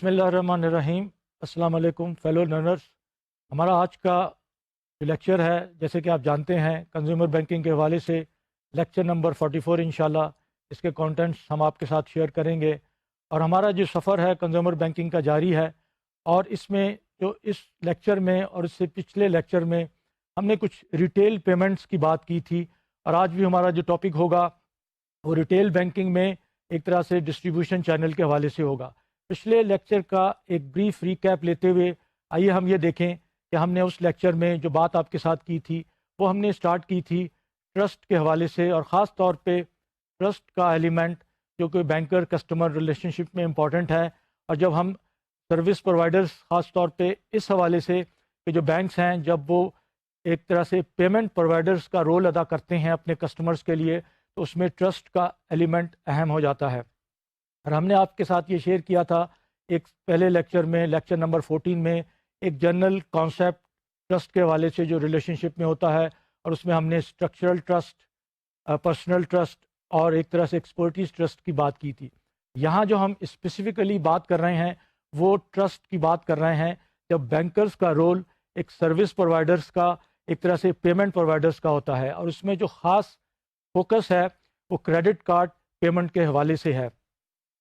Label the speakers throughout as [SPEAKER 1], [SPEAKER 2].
[SPEAKER 1] بسم اللہ الرحمن الرحیم۔ السلام علیکم فیلو لرنرز۔ ہمارا آج کا جو لیکچر ہے، جیسے کہ آپ جانتے ہیں، کنزیومر بینکنگ کے حوالے سے لیکچر نمبر 44 انشاءاللہ اس کے کانٹینٹس ہم آپ کے ساتھ شیئر کریں گے۔ اور ہمارا جو سفر ہے کنزیومر بینکنگ کا جاری ہے، اور اس میں جو اس لیکچر میں اور اس سے پچھلے لیکچر میں ہم نے کچھ ریٹیل پیمنٹس کی بات کی تھی، اور آج بھی ہمارا جو ٹاپک ہوگا وہ ریٹیل بینکنگ میں ایک طرح سے ڈسٹریبیوشن چینل کے حوالے سے ہوگا۔ پچھلے لیکچر کا ایک بریف ریکیپ لیتے ہوئے آئیے ہم یہ دیکھیں کہ ہم نے اس لیکچر میں جو بات آپ کے ساتھ کی تھی وہ ہم نے سٹارٹ کی تھی ٹرسٹ کے حوالے سے، اور خاص طور پہ ٹرسٹ کا ایلیمنٹ جو کہ بینکر کسٹمر ریلیشن شپ میں امپورٹنٹ ہے۔ اور جب ہم سروس پرووائڈرز خاص طور پہ اس حوالے سے کہ جو بینکس ہیں جب وہ ایک طرح سے پیمنٹ پرووائڈرز کا رول ادا کرتے ہیں اپنے کسٹمرز کے لیے، تو اس میں ٹرسٹ کا ایلیمنٹ اہم ہو جاتا ہے۔ اور ہم نے آپ کے ساتھ یہ شیئر کیا تھا ایک پہلے لیکچر میں، لیکچر نمبر 14 میں، ایک جنرل کانسیپٹ ٹرسٹ کے حوالے سے جو ریلیشن شپ میں ہوتا ہے، اور اس میں ہم نے اسٹرکچرل ٹرسٹ، پرسنل ٹرسٹ اور ایک طرح سے ایکسپرٹیز ٹرسٹ کی بات کی تھی۔ یہاں جو ہم اسپیسیفکلی بات کر رہے ہیں وہ ٹرسٹ کی بات کر رہے ہیں جب بینکرز کا رول ایک سروس پرووائڈرز کا، ایک طرح سے پیمنٹ پرووائڈرز کا ہوتا ہے، اور اس میں جو خاص فوکس ہے وہ کریڈٹ کارڈ پیمنٹ کے حوالے سے ہے۔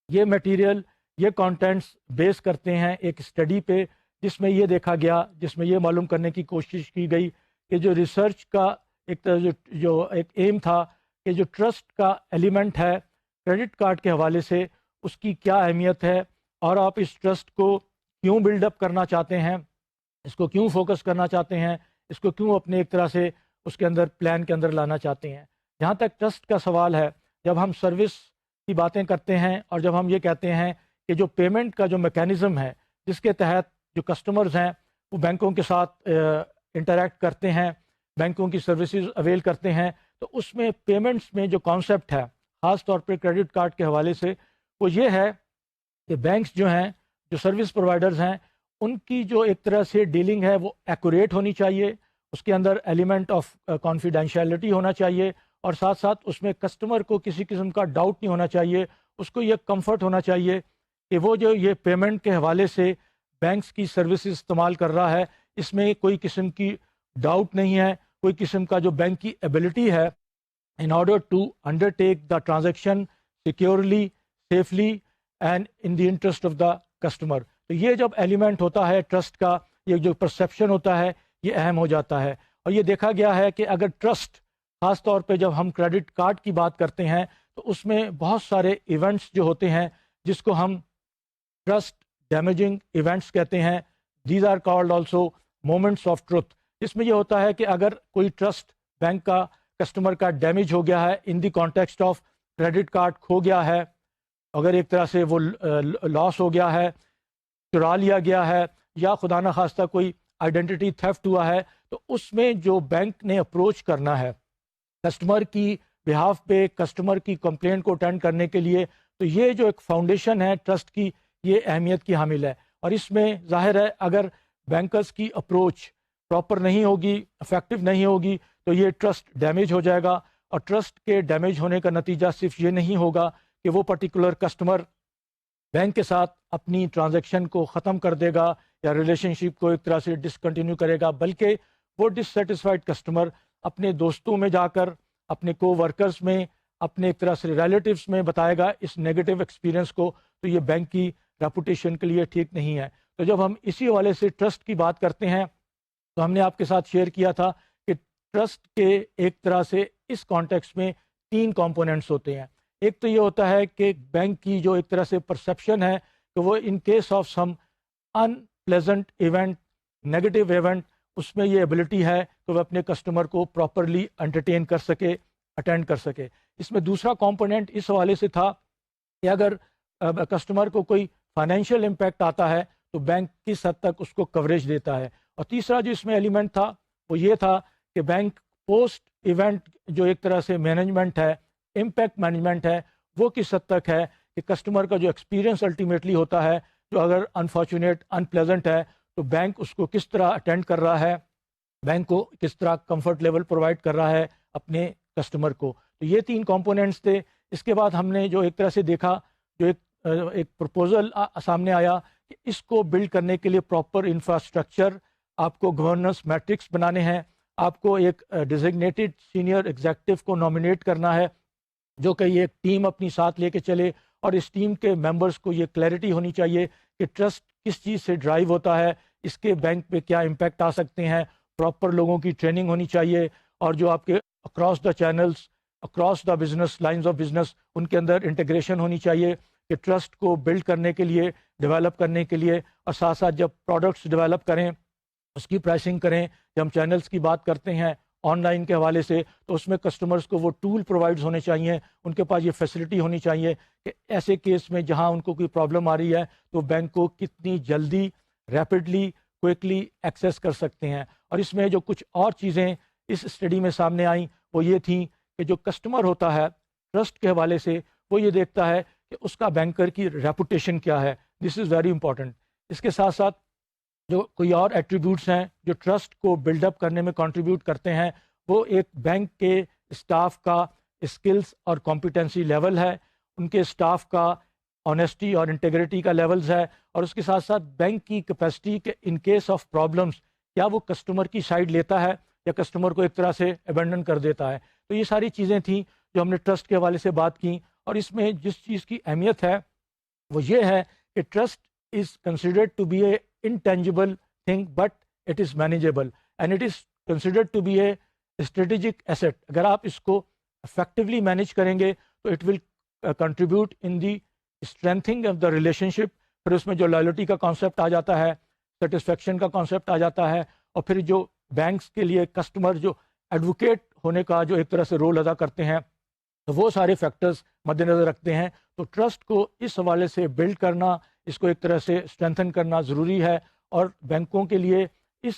[SPEAKER 1] یہ میٹیریل، یہ کانٹینٹس بیس کرتے ہیں ایک اسٹڈی پہ جس میں یہ دیکھا گیا، جس میں یہ معلوم کرنے کی کوشش کی گئی کہ جو ریسرچ کا ایک طرح جو ایک ایم تھا کہ جو ٹرسٹ کا ایلیمنٹ ہے کریڈٹ کارڈ کے حوالے سے، اس کی کیا اہمیت ہے، اور آپ اس ٹرسٹ کو کیوں بلڈ اپ کرنا چاہتے ہیں، اس کو کیوں فوکس کرنا چاہتے ہیں، اس کو کیوں اپنے ایک طرح سے اس کے اندر پلان کے اندر لانا چاہتے ہیں۔ جہاں تک ٹرسٹ کا سوال ہے، جب ہم سروس کی باتیں کرتے ہیں اور جب ہم یہ کہتے ہیں کہ جو پیمنٹ کا جو میکینزم ہے جس کے تحت جو کسٹمرز ہیں وہ بینکوں کے ساتھ انٹریکٹ کرتے ہیں، بینکوں کی سروسز اویل کرتے ہیں، تو اس میں پیمنٹس میں جو کانسیپٹ ہے خاص طور پہ کریڈٹ کارڈ کے حوالے سے وہ یہ ہے کہ بینکس جو ہیں، جو سروس پرووائڈرز ہیں، ان کی جو ایک طرح سے ڈیلنگ ہے وہ ایکوریٹ ہونی چاہیے، اس کے اندر ایلیمنٹ آف کانفیڈینشیلٹی ہونا چاہیے، اور ساتھ ساتھ اس میں کسٹمر کو کسی قسم کا ڈاؤٹ نہیں ہونا چاہیے، اس کو یہ کمفرٹ ہونا چاہیے کہ وہ جو یہ پیمنٹ کے حوالے سے بینکس کی سروسز استعمال کر رہا ہے، اس میں کوئی قسم کی ڈاؤٹ نہیں ہے، کوئی قسم کا جو بینک کی ایبلٹی ہے in order to undertake the transaction securely, safely and in the interest of the customer۔ تو یہ جب ایلیمنٹ ہوتا ہے ٹرسٹ کا، یہ جو پرسیپشن ہوتا ہے یہ اہم ہو جاتا ہے۔ اور یہ دیکھا گیا ہے کہ اگر ٹرسٹ، خاص طور پہ جب ہم کریڈٹ کارڈ کی بات کرتے ہیں تو اس میں بہت سارے ایونٹس جو ہوتے ہیں جس کو ہم ٹرسٹ ڈیمیجنگ ایونٹس کہتے ہیں، these are called also moments of truth. اس میں یہ ہوتا ہے کہ اگر کوئی ٹرسٹ بینک کا، کسٹمر کا ڈیمیج ہو گیا ہے in the context of credit card کھو گیا ہے، اگر ایک طرح سے وہ لاس ہو گیا ہے، چرا لیا گیا ہے، یا خدا نخواستہ کوئی آئیڈینٹی تھیفٹ ہوا ہے، تو اس میں جو بینک نے اپروچ کرنا ہے کسٹمر کی بہاف پہ، کسٹمر کی کمپلینٹ کو اٹینڈ کرنے کے لیے، تو یہ جو ایک فاؤنڈیشن ہے ٹرسٹ کی، یہ اہمیت کی حامل ہے۔ اور اس میں ظاہر ہے اگر بینکرز کی اپروچ پراپر نہیں ہوگی، افیکٹو نہیں ہوگی، تو یہ ٹرسٹ ڈیمیج ہو جائے گا، اور ٹرسٹ کے ڈیمیج ہونے کا نتیجہ صرف یہ نہیں ہوگا کہ وہ پرٹیکولر کسٹمر بینک کے ساتھ اپنی ٹرانزیکشن کو ختم کر دے گا یا ریلیشن شپ کو ایک طرح سے ڈسکنٹینیو کرے گا، بلکہ وہ ڈسسیٹسفائڈ کسٹمر اپنے دوستوں میں جا کر، اپنے کو ورکرز میں، اپنے ایک طرح سے ریلیٹیوز میں بتائے گا اس نیگیٹو ایکسپیرینس کو، تو یہ بینک کی ریپوٹیشن کے لیے ٹھیک نہیں ہے۔ تو جب ہم اسی حوالے سے ٹرسٹ کی بات کرتے ہیں تو ہم نے آپ کے ساتھ شیئر کیا تھا کہ ٹرسٹ کے ایک طرح سے اس کانٹیکس میں 3 کمپوننٹس ہوتے ہیں۔ ایک تو یہ ہوتا ہے کہ بینک کی جو ایک طرح سے پرسیپشن ہے کہ وہ in case of some unpleasant event, negative event, اس میں یہ ایبلٹی ہے کہ وہ اپنے کسٹمر کو پراپرلی انٹرٹین کر سکے، اٹینڈ کر سکے۔ اس میں دوسرا کمپوننٹ اس حوالے سے تھا کہ اگر کسٹمر کو کوئی فائنینشیل امپیکٹ آتا ہے تو بینک کس حد تک اس کو کوریج دیتا ہے۔ اور تیسرا جو اس میں ایلیمنٹ تھا وہ یہ تھا کہ بینک پوسٹ ایونٹ جو ایک طرح سے مینجمنٹ ہے، امپیکٹ مینجمنٹ ہے، وہ کس حد تک ہے کہ کسٹمر کا جو ایکسپیرینس الٹیمیٹلی ہوتا ہے، جو اگر انفارچونیٹ، ان پلیزنٹ ہے، تو بینک اس کو کس طرح اٹینڈ کر رہا ہے، بینک کو کس طرح کمفرٹ لیول پرووائڈ کر رہا ہے اپنے کسٹمر کو۔ تو یہ 3 کمپوننٹس تھے۔ اس کے بعد ہم نے جو ایک طرح سے دیکھا، جو ایک پرپوزل سامنے آیا کہ اس کو بلڈ کرنے کے لیے پراپر انفراسٹرکچر، آپ کو گورننس میٹرکس بنانے ہیں، آپ کو ایک ڈیزگنیٹڈ سینئر ایگزیکٹو کو نامینیٹ کرنا ہے جو کہ یہ ایک ٹیم اپنی ساتھ لے کے چلے، اور اس ٹیم کے ممبرس کو یہ کلیئرٹی ہونی چاہیے کہ ٹرسٹ کس چیز سے ڈرائیو ہوتا ہے، اس کے بینک پہ کیا امپیکٹ آ سکتے ہیں، پراپر لوگوں کی ٹریننگ ہونی چاہیے، اور جو آپ کے across the channels, across the business lines of business, ان کے اندر انٹیگریشن ہونی چاہیے کہ ٹرسٹ کو بلڈ کرنے کے لیے، ڈیولپ کرنے کے لیے، اور ساتھ ساتھ جب پروڈکٹس ڈیولپ کریں اس کی پرائسنگ کریں۔ جب ہم چینلز کی بات کرتے ہیں آن لائن کے حوالے سے، تو اس میں کسٹمرز کو وہ ٹول پرووائڈز ہونے چاہیے، ان کے پاس یہ فیسلٹی ہونی چاہیے کہ ایسے کیس میں جہاں ان کو کوئی پرابلم آ رہی ہے تو بینک کو کتنی جلدی، ریپڈلی، کوئکلی ایکسیس کر سکتے ہیں۔ اور اس میں جو کچھ اور چیزیں اس اسٹڈی میں سامنے آئیں وہ یہ تھیں کہ جو کسٹمر ہوتا ہے ٹرسٹ کے حوالے سے، وہ یہ دیکھتا ہے کہ اس کا بینکر کی ریپوٹیشن کیا ہے، دس از ویری امپورٹنٹ۔ اس کے ساتھ ساتھ جو کوئی اور ایٹریبیوٹس ہیں جو ٹرسٹ کو بلڈ اپ کرنے میں کنٹریبیوٹ کرتے ہیں، وہ ایک بینک کے اسٹاف کا اسکلز اور کمپیٹنسی لیول ہے، ان کے اسٹاف کا آنیسٹی اور انٹیگریٹی کا لیولز ہے، اور اس کے ساتھ ساتھ بینک کی کیپیسٹی کہ ان کیس آف پرابلمس کیا وہ کسٹمر کی سائڈ لیتا ہے یا کسٹمر کو ایک طرح سے ابینڈن کر دیتا ہے۔ تو یہ ساری چیزیں تھیں جو ہم نے ٹرسٹ کے حوالے سے بات کی، اور اس میں جس چیز کی اہمیت ہے وہ یہ ہے کہ trust is considered to be a intangible thing but it is manageable and it is considered to be a strategic asset۔ اگر آپ اس کو effectively manage کریں گے تو it will contribute in the strengthening of the relationship۔ پھر اس میں جو لائلٹی کا کانسیپٹ آ جاتا ہے، سیٹسفیکشن کا کانسیپٹ آ جاتا ہے، اور پھر جو بینکس کے لیے کسٹمر جو ایڈوکیٹ ہونے کا جو ایک طرح سے رول ادا کرتے ہیں، تو وہ سارے فیکٹرز مد نظر رکھتے ہیں۔ تو ٹرسٹ کو اس حوالے سے بلڈ کرنا، اس کو ایک طرح سے اسٹرینتھن کرنا ضروری ہے، اور بینکوں کے لیے اس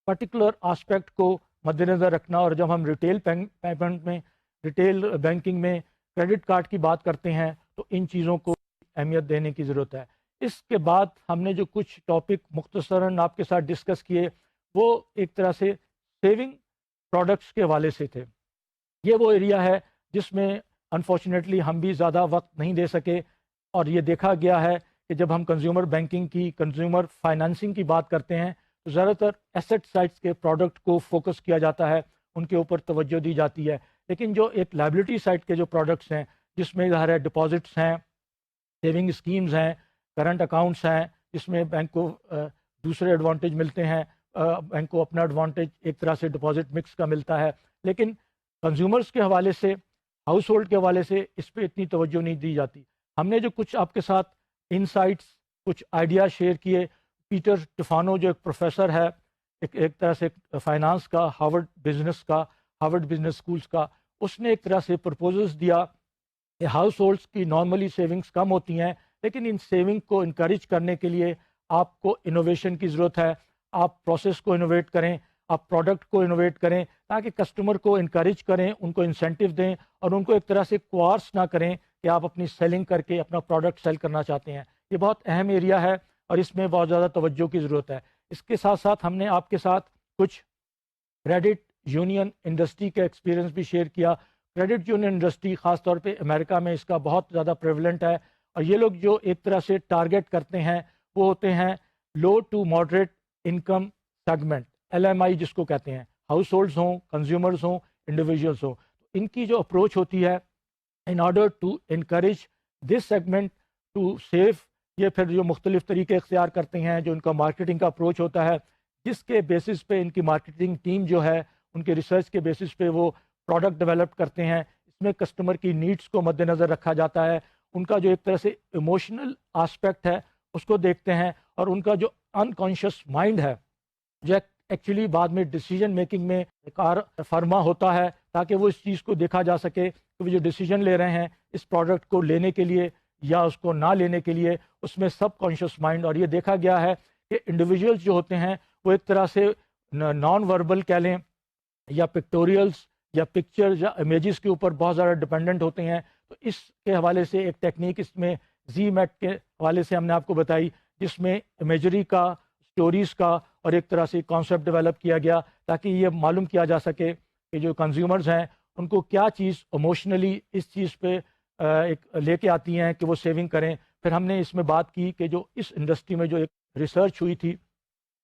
[SPEAKER 1] پرٹیکولر آسپیکٹ کو مد نظر رکھنا۔ اور جب ہم ریٹیل پیمنٹ میں، ریٹیل بینکنگ میں کریڈٹ کارڈ کی بات کرتے ہیں تو ان چیزوں کو اہمیت دینے کی ضرورت ہے۔ اس کے بعد ہم نے جو کچھ ٹاپک مختصراً آپ کے ساتھ ڈسکس کیے وہ ایک طرح سے سیونگ پروڈکٹس کے حوالے سے تھے۔ یہ وہ ایریا ہے جس میں انفارچونیٹلی ہم بھی زیادہ وقت نہیں دے سکے، اور یہ دیکھا گیا ہے کہ جب ہم کنزیومر بینکنگ کی، کنزیومر فائنانسنگ کی بات کرتے ہیں تو زیادہ تر ایسٹ سائڈس کے پروڈکٹ کو فوکس کیا جاتا ہے، ان کے اوپر توجہ دی جاتی ہے، لیکن جو ایک لائبلٹی سائڈ کے جو پروڈکٹس ہیں جس میں ظاہر ہے ڈپازٹس ہیں، سیونگ اسکیمز ہیں، کرنٹ اکاؤنٹس ہیں، جس میں بینک کو دوسرے ایڈوانٹیج ملتے ہیں، بینک کو اپنا ایڈوانٹیج ایک طرح سے ڈپازٹ مکس کا ملتا ہے، لیکن کنزیومرز کے حوالے سے، ہاؤس ہولڈ کے حوالے سے اس پہ اتنی توجہ نہیں دی جاتی۔ ہم نے جو کچھ آپ کے ساتھ انسائٹس، کچھ آئیڈیا شیئر کیے، پیٹر ٹفانو جو ایک پروفیسر ہے ایک طرح سے فائنانس کا، ہارورڈ بزنس اسکولس کا، اس نے ایک طرح سے پرپوزلز دیا کہ ہاؤس ہولڈس کی نارملی سیونگز کم ہوتی ہیں، لیکن ان سیونگ کو انکریج کرنے کے لیے آپ کو انوویشن کی ضرورت ہے، آپ پروسیس کو انوویٹ کریں، آپ پروڈکٹ کو انوویٹ کریں تاکہ کسٹمر کو انکریج کریں، ان کو انسینٹیو دیں، اور ان کو ایک طرح سے کوارس نہ کریں کہ آپ اپنی سیلنگ کر کے اپنا پروڈکٹ سیل کرنا چاہتے ہیں۔ یہ بہت اہم ایریا ہے اور اس میں بہت زیادہ توجہ کی ضرورت ہے۔ اس کے ساتھ ساتھ ہم نے آپ کے ساتھ کچھ کریڈٹ یونین انڈسٹری کا ایکسپیرینس بھی شیئر کیا۔ کریڈٹ یونین انڈسٹری خاص طور پہ امریکہ میں اس کا بہت زیادہ پریولنٹ ہے، اور یہ لوگ جو ایک طرح سے ٹارگیٹ کرتے ہیں وہ ہوتے ہیں low to moderate income segment, LMI جس کو کہتے ہیں، ہاؤس ہولڈز ہوں، کنزیومرز ہوں، انڈیویجولس ہوں۔ ان کی جو اپروچ ہوتی ہے in order to encourage this segment to save، یہ پھر جو مختلف طریقے اختیار کرتے ہیں، جو ان کا مارکیٹنگ کا اپروچ ہوتا ہے، جس کے بیسس پہ ان کی مارکیٹنگ ٹیم جو ہے ان کے ریسرچ کے بیسس پہ وہ پروڈکٹ ڈیولپ کرتے ہیں۔ اس میں کسٹمر کی نیڈس کو مد نظر رکھا جاتا ہے، ان کا جو ایک طرح سے ایموشنل آسپیکٹ ہے اس کو دیکھتے ہیں، اور ان کا جو انکانشیس مائنڈ ہے جو ایکچولی بعد میں ڈیسیجن میکنگ میں کار فرما ہوتا ہے، تاکہ وہ اس چیز کو دیکھا جا سکے کہ وہ جو ڈیسیجن لے رہے ہیں اس پروڈکٹ کو لینے کے لیے یا اس کو نہ لینے کے لیے، اس میں سب کانشیس مائنڈ۔ اور یہ دیکھا گیا ہے کہ انڈیویجولس جو ہوتے ہیں وہ ایک طرح سے نان وربل کہہ لیں یا پکٹوریلس یا پکچر یا امیجز کے اوپر بہت زیادہ ڈپینڈنٹ ہوتے ہیں۔ تو اس کے حوالے سے ایک ٹیکنیک اس میں زی میٹ کے حوالے سے ہم نے آپ کو بتائی، جس میں امیجری کا، اسٹوریز کا اور ایک طرح سے کانسیپٹ ڈیولپ کیا گیا تاکہ یہ معلوم کیا جا سکے کہ جو کنزیومرز ہیں ان کو کیا چیز ایموشنلی اس چیز پہ ایک لے کے آتی ہیں کہ وہ سیونگ کریں۔ پھر ہم نے اس میں بات کی کہ جو اس انڈسٹری میں جو ایک ریسرچ ہوئی تھی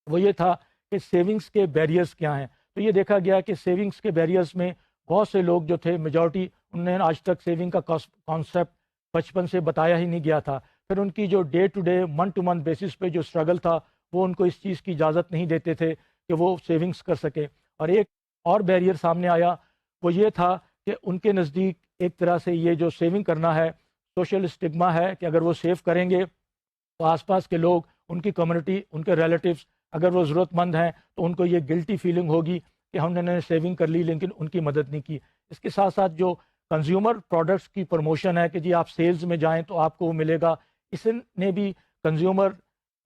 [SPEAKER 1] وہ یہ تھا کہ سیونگز کے بیریئرز کیا ہیں. تو یہ دیکھا گیا کہ سیونگز کے بیریئرز میں بہت سے لوگ جو تھے میجورٹی انہوں نے آج تک سیونگ کا کانسیپٹ بچپن سے بتایا ہی نہیں گیا تھا. پھر ان کی جو day to day month to month basis پہ جو اسٹرگل تھا وہ ان کو اس چیز کی اجازت نہیں دیتے تھے کہ وہ سیونگز کر سکیں. اور ایک اور بیریئر سامنے آیا وہ یہ تھا کہ ان کے نزدیک ایک طرح سے یہ جو سیونگ کرنا ہے سوشل اسٹگما ہے کہ اگر وہ سیو کریں گے تو آس پاس کے لوگ ان کی کمیونٹی ان کے ریلیٹیوز اگر وہ ضرورت مند ہیں تو ان کو یہ گلٹی فیلنگ ہوگی کہ ہم نے سیونگ کر لی لیکن ان کی مدد نہیں کی. اس کے ساتھ ساتھ جو کنزیومر پروڈکٹس کی پروموشن ہے کہ جی آپ سیلز میں جائیں تو آپ کو وہ ملے گا, اس نے بھی کنزیومر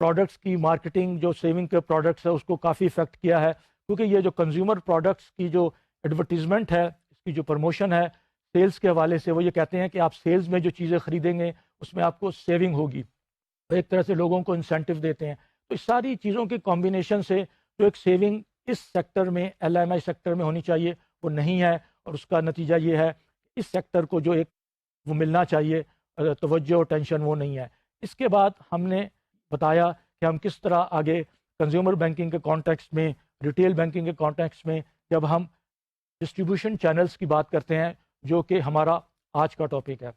[SPEAKER 1] پروڈکٹس کی مارکیٹنگ جو سیونگ کے پروڈکٹس ہے اس کو کافی افیکٹ کیا ہے, کیونکہ یہ جو کنزیومر پروڈکٹس کی جو ایڈورٹیزمنٹ ہے اس کی جو پروموشن ہے سیلز کے حوالے سے وہ یہ کہتے ہیں کہ آپ سیلز میں جو چیزیں خریدیں گے اس میں آپ کو سیونگ ہوگی, تو ایک طرح سے لوگوں کو انسینٹو دیتے ہیں. تو اس ساری چیزوں کے کمبینیشن سے جو ایک سیونگ اس سیکٹر میں ایل ایم آئی سیکٹر میں ہونی چاہیے وہ نہیں ہے, اور اس کا نتیجہ یہ ہے اس سیکٹر کو جو ایک وہ ملنا چاہیے توجہ اور ٹینشن وہ نہیں ہے. اس کے بعد ہم نے بتایا کہ ہم کس طرح آگے کنزیومر بینکنگ کے کانٹیکسٹ میں ریٹیل بینکنگ کے کانٹیکسٹ میں جب ہم ڈسٹریبیوشن چینلز کی بات کرتے ہیں جو کہ ہمارا آج کا ٹاپک ہے.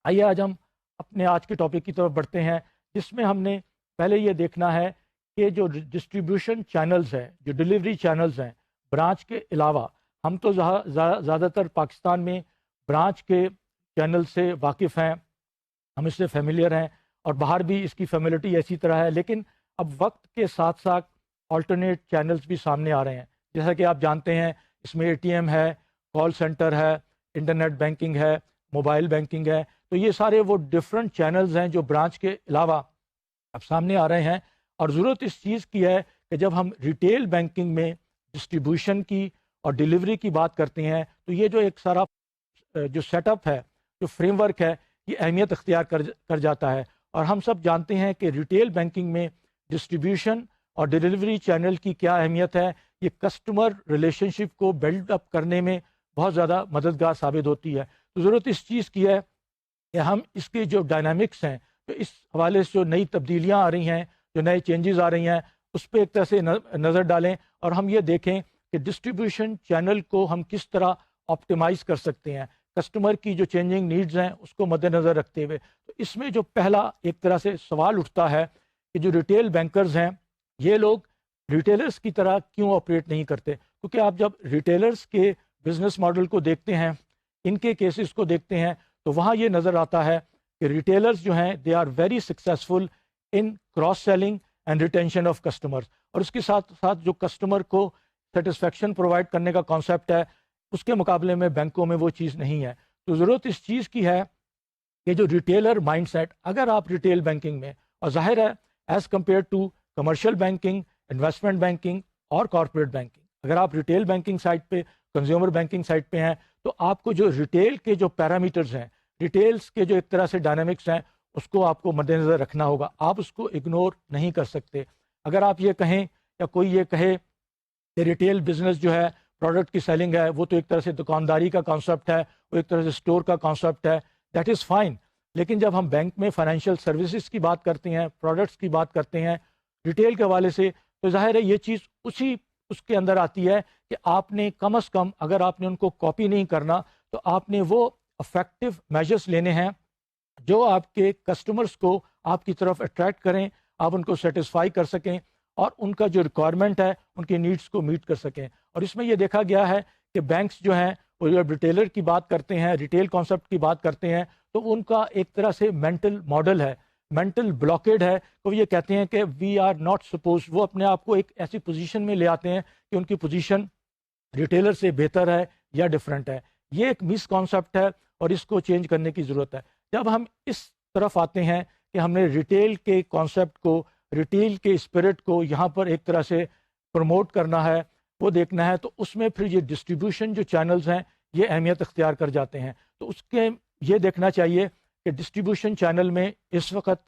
[SPEAKER 1] آئیے آج ہم اپنے آج کے ٹاپک کی طرف بڑھتے ہیں جس میں ہم نے پہلے یہ دیکھنا ہے کہ جو ڈسٹریبیوشن چینلز ہیں جو ڈیلیوری چینلز ہیں برانچ کے علاوہ, ہم تو زیادہ تر پاکستان میں برانچ کے چینل سے واقف ہیں, ہم اس سے فیملیئر ہیں اور باہر بھی اس کی فیملٹی ایسی طرح ہے, لیکن اب وقت کے ساتھ ساتھ آلٹرنیٹ چینلز بھی سامنے آ رہے ہیں. جیسا کہ آپ جانتے ہیں اس میں اے ٹی ایم ہے, کال سینٹر ہے, انٹرنیٹ بینکنگ ہے, موبائل بینکنگ ہے, تو یہ سارے وہ ڈفرینٹ چینلز ہیں جو برانچ کے علاوہ اب سامنے آ رہے ہیں. اور ضرورت اس چیز کی ہے کہ جب ہم ریٹیل بینکنگ میں ڈسٹریبیوشن کی اور ڈیلیوری کی بات کرتے ہیں تو یہ جو ایک سارا جو سیٹ اپ ہے جو فریم ورک ہے یہ اہمیت اختیار کر جاتا ہے. اور ہم سب جانتے ہیں کہ ریٹیل بینکنگ میں ڈسٹریبیوشن اور ڈیلیوری چینل کی کیا اہمیت ہے. یہ کسٹمر ریلیشن شپ کو بلڈ اپ کرنے میں بہت زیادہ مددگار ثابت ہوتی ہے. تو ضرورت اس چیز کی ہے کہ ہم اس کے جو ڈائنامکس ہیں تو اس حوالے سے جو نئی تبدیلیاں آ رہی ہیں جو نئے چینجز آ رہی ہیں اس پہ ایک طرح سے نظر ڈالیں اور ہم یہ دیکھیں کہ ڈسٹریبیوشن چینل کو ہم کس طرح آپٹیمائز کر سکتے ہیں کسٹمر کی جو چینجنگ نیڈز ہیں اس کو مد نظر رکھتے ہوئے. تو اس میں جو پہلا ایک طرح سے سوال اٹھتا ہے کہ جو ریٹیل بینکرز ہیں یہ لوگ ریٹیلرز کی طرح کیوں آپریٹ نہیں کرتے, کیونکہ آپ جب ریٹیلرز کے بزنس ماڈل کو دیکھتے ہیں ان کے کیسز کو دیکھتے ہیں تو وہاں یہ نظر آتا ہے کہ ریٹیلرز جو ہیں they are very successful in cross selling and retention of customers, اور اس کے ساتھ ساتھ جو کسٹمر کو سیٹسفیکشن پرووائڈ کرنے کا کانسیپٹ ہے اس کے مقابلے میں بینکوں میں وہ چیز نہیں ہے. تو ضرورت اس چیز کی ہے کہ جو ریٹیلر مائنڈ سیٹ اگر آپ ریٹیل بینکنگ میں, اور ظاہر ہے as compared to commercial banking, investment banking اور کارپوریٹ بینکنگ, اگر آپ ریٹیل بینکنگ سائٹ پہ کنزیومر بینکنگ سائٹ پہ ہیں تو آپ کو جو ریٹیل کے جو پیرامیٹرز ہیں ریٹیلز کے جو ایک طرح سے ڈائنامکس ہیں اس کو آپ کو مد نظر رکھنا ہوگا, آپ اس کو اگنور نہیں کر سکتے. اگر آپ یہ کہیں یا کوئی یہ کہے کہ ریٹیل بزنس جو ہے پروڈکٹ کی سیلنگ ہے وہ تو ایک طرح سے دکانداری کا کانسیپٹ ہے, وہ ایک طرح سے اسٹور کا کانسیپٹ ہے, دیٹ از فائن. لیکن جب ہم بینک میں فائنینشیل سروسز کی بات کرتے ہیں, پروڈکٹس کی بات کرتے ہیں ریٹیل کے حوالے سے, تو ظاہر ہے یہ چیز اس کے اندر آتی ہے کہ آپ نے کم از کم اگر آپ نے ان کو کاپی نہیں کرنا تو آپ نے وہ افیکٹو میجرز لینے ہیں جو آپ کے کسٹمرز کو آپ کی طرف اٹریکٹ کریں, آپ ان کو سیٹسفائی کر سکیں اور ان کا جو ریکوائرمنٹ ہے ان کی نیڈس کو میٹ کر سکیں. اور اس میں یہ دیکھا گیا ہے کہ بینکس جو ہیں وہ جب ریٹیلر کی بات کرتے ہیں, ریٹیل کانسیپٹ کی بات کرتے ہیں تو ان کا ایک طرح سے مینٹل ماڈل ہے, مینٹل بلاکیڈ ہے, تو یہ کہتے ہیں کہ وی آر ناٹ سپوز, وہ اپنے آپ کو ایک ایسی پوزیشن میں لے آتے ہیں کہ ان کی پوزیشن ریٹیلر سے بہتر ہے یا ڈفرینٹ ہے. یہ ایک مس کانسیپٹ ہے اور اس کو چینج کرنے کی ضرورت ہے. جب ہم اس طرف آتے ہیں کہ ہم نے ریٹیل کے کانسیپٹ کو, ریٹیل کے اسپرٹ کو یہاں پر ایک طرح سے پروموٹ کرنا ہے, وہ دیکھنا ہے, تو اس میں پھر یہ ڈسٹریبیوشن جو چینلز ہیں یہ اہمیت اختیار کر جاتے ہیں. تو اس کے یہ دیکھنا چاہیے کہ ڈسٹریبیوشن چینل میں اس وقت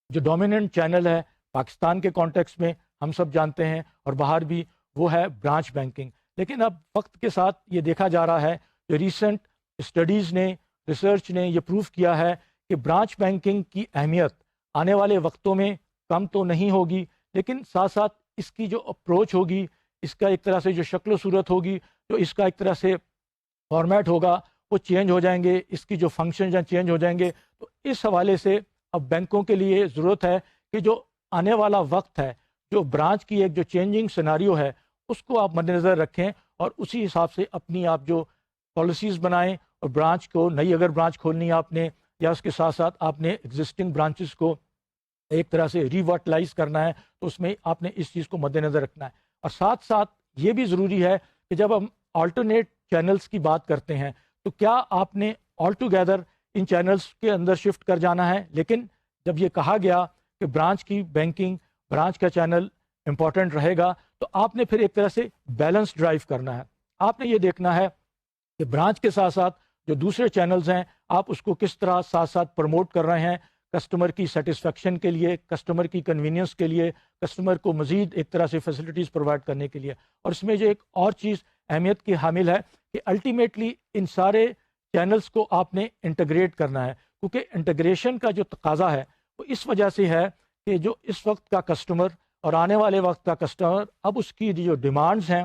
[SPEAKER 1] جو ڈومیننٹ چینل ہے پاکستان کے کانٹیکس میں ہم سب جانتے ہیں اور باہر بھی, وہ ہے برانچ بینکنگ. لیکن اب وقت کے ساتھ یہ دیکھا جا رہا ہے کہ ریسنٹ اسٹڈیز نے, ریسرچ نے یہ پروف کیا ہے کہ برانچ بینکنگ کی اہمیت آنے والے وقتوں میں کم تو نہیں ہوگی، لیکن ساتھ ساتھ اس کی جو اپروچ ہوگی، اس کا ایک طرح سے جو شکل و صورت ہوگی، جو اس کا ایک طرح سے فارمیٹ ہوگا، وہ چینج ہو جائیں گے، اس کی جو فنکشن چینج ہو جائیں گے۔ تو اس حوالے سے اب بینکوں کے لیے ضرورت ہے کہ جو آنے والا وقت ہے، جو برانچ کی ایک جو چینجنگ سیناریو ہے، اس کو آپ مد نظر رکھیں اور اسی حساب سے اپنی آپ جو پالیسیز بنائیں، اور برانچ کو نئی اگر برانچ کھولنی ہے آپ نے، یا اس کے ساتھ ساتھ آپ نے ایگزسٹنگ برانچز کو ایک طرح سے ریورٹلائز کرنا ہے، تو اس میں آپ نے اس چیز کو مد نظر رکھنا ہے۔ اور ساتھ ساتھ یہ بھی ضروری ہے کہ جب ہم آلٹرنیٹ چینلز کی بات کرتے ہیں تو کیا آپ نے آل ٹوگیدر ان چینلز کے اندر شفٹ کر جانا ہے، لیکن جب یہ کہا گیا کہ برانچ کی بینکنگ، برانچ کا چینل امپورٹنٹ رہے گا، تو آپ نے پھر ایک طرح سے بیلنس ڈرائیو کرنا ہے۔ آپ نے یہ دیکھنا ہے کہ برانچ کے ساتھ ساتھ جو دوسرے چینلز ہیں، آپ اس کو کس طرح ساتھ ساتھ پروموٹ کر رہے ہیں، کسٹمر کی سیٹسفیکشن کے لیے، کسٹمر کی کنوینئنس کے لیے، کسٹمر کو مزید ایک طرح سے فیسلٹیز پرووائڈ کرنے کے لیے۔ اور اس میں جو ایک اور چیز اہمیت کی حامل ہے کہ الٹیمیٹلی ان سارے چینلز کو آپ نے انٹیگریٹ کرنا ہے، کیونکہ انٹیگریشن کا جو تقاضا ہے وہ اس وجہ سے ہے کہ جو اس وقت کا کسٹمر اور آنے والے وقت کا کسٹمر، اب اس کی جو ڈیمانڈز ہیں،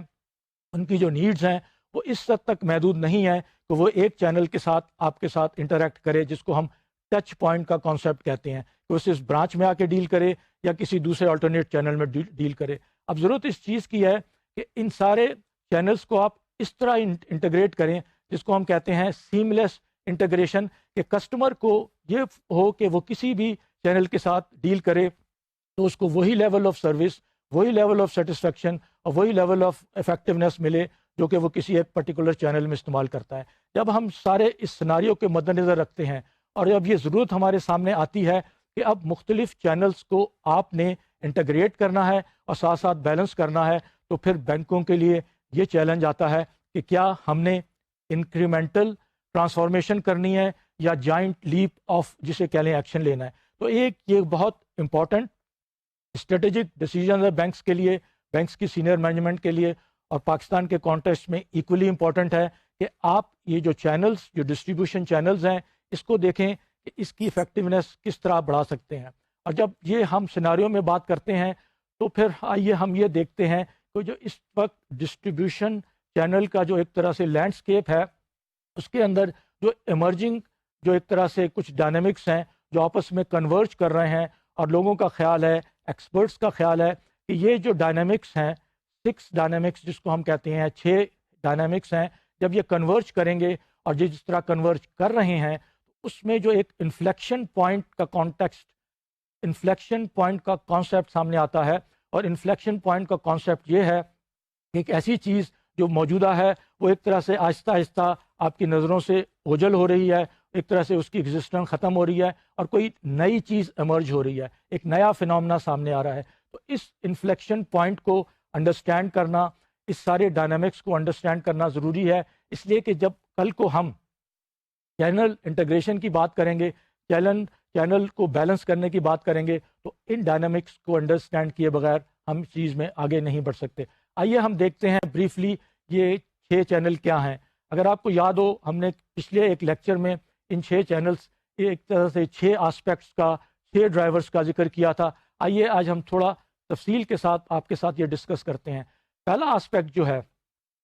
[SPEAKER 1] ان کی جو نیڈز ہیں، وہ اس حد تک محدود نہیں ہے کہ وہ ایک چینل کے ساتھ آپ کے ساتھ انٹریکٹ کرے، جس کو ہم ٹچ پوائنٹ کا کانسیپٹ کہتے ہیں، کہ وہ صرف برانچ میں آ کے ڈیل کرے یا کسی دوسرے آلٹرنیٹ چینل میں ڈیل کرے۔ اب ضرورت اس چیز کی ہے کہ ان سارے چینلز کو آپ اس طرح انٹیگریٹ کریں جس کو ہم کہتے ہیں سیملیس انٹیگریشن، کہ کسٹمر کو یہ ہو کہ وہ کسی بھی چینل کے ساتھ ڈیل کرے تو اس کو وہی لیول آف سروس، وہی لیول آف سیٹسفیکشن اور وہی لیول آف افیکٹونیس ملے جو کہ وہ کسی ایک پرٹیکولر چینل میں استعمال کرتا ہے۔ جب ہم سارے اس سناریو کے مد نظر رکھتے ہیں اور اب یہ ضرورت ہمارے سامنے آتی ہے کہ اب مختلف چینلز کو آپ نے انٹیگریٹ کرنا ہے اور ساتھ ساتھ بیلنس کرنا ہے، تو پھر بینکوں کے لیے یہ چیلنج آتا ہے کہ کیا ہم نے انکریمنٹل ٹرانسفارمیشن کرنی ہے یا جائنٹ لیپ آف جسے کہہ لیں ایکشن لینا ہے۔ تو ایک یہ بہت امپورٹنٹ اسٹریٹجک ڈیسیجن ہے بینکس کے لیے، بینکس کی سینئر مینجمنٹ کے لیے، اور پاکستان کے کانٹیکسٹ میں ایکولی امپورٹنٹ ہے کہ آپ یہ جو چینلز، جو ڈسٹریبیوشن چینلز ہیں، اس کو دیکھیں کہ اس کی افیکٹونیس کس طرح بڑھا سکتے ہیں۔ اور جب یہ ہم سیناریو میں بات کرتے ہیں تو پھر آئیے ہم یہ دیکھتے ہیں کہ جو اس وقت ڈسٹریبیوشن چینل کا جو ایک طرح سے لینڈسکیپ ہے، اس کے اندر جو ایمرجنگ جو ایک طرح سے کچھ ڈائنامکس ہیں جو آپس میں کنورج کر رہے ہیں، اور لوگوں کا خیال ہے، ایکسپرٹس کا خیال ہے کہ یہ جو ڈائنامکس ہیں، 6 ڈائنامکس جس کو ہم کہتے ہیں، 6 ڈائنامکس ہیں، جب یہ کنورج کریں گے اور جس طرح کنورج کر رہے ہیں، اس میں جو ایک انفلیکشن پوائنٹ کا کانٹیکسٹ، انفلیکشن پوائنٹ کا کانسیپٹ سامنے آتا ہے۔ اور انفلیکشن پوائنٹ کا کانسیپٹ یہ ہے کہ ایک ایسی چیز جو موجودہ ہے وہ ایک طرح سے آہستہ آہستہ آپ کی نظروں سے اوجھل ہو رہی ہے، ایک طرح سے اس کی ایگزسٹنس ختم ہو رہی ہے اور کوئی نئی چیز ایمرج ہو رہی ہے، ایک نیا فینومنا سامنے آ رہا ہے۔ تو اس انفلیکشن پوائنٹ کو انڈرسٹینڈ کرنا، اس سارے ڈائنامکس کو انڈرسٹینڈ کرنا ضروری ہے، اس لیے کہ جب کل کو ہم چینل انٹیگریشن کی بات کریں گے، چینل کو بیلنس کرنے کی بات کریں گے، تو ان ڈائنامکس کو انڈرسٹینڈ کیے بغیر ہم چیز میں آگے نہیں بڑھ سکتے۔ آئیے ہم دیکھتے ہیں بریفلی یہ 6 چینل کیا ہیں۔ اگر آپ کو یاد ہو، ہم نے پچھلے ایک لیکچر میں ان 6 چینلز، ایک طرح سے 6 آسپیکٹس کا، 6 ڈرائیورز کا ذکر کیا تھا۔ آئیے آج ہم تھوڑا تفصیل کے ساتھ آپ کے ساتھ یہ ڈسکس کرتے ہیں۔ پہلا آسپیکٹ جو ہے،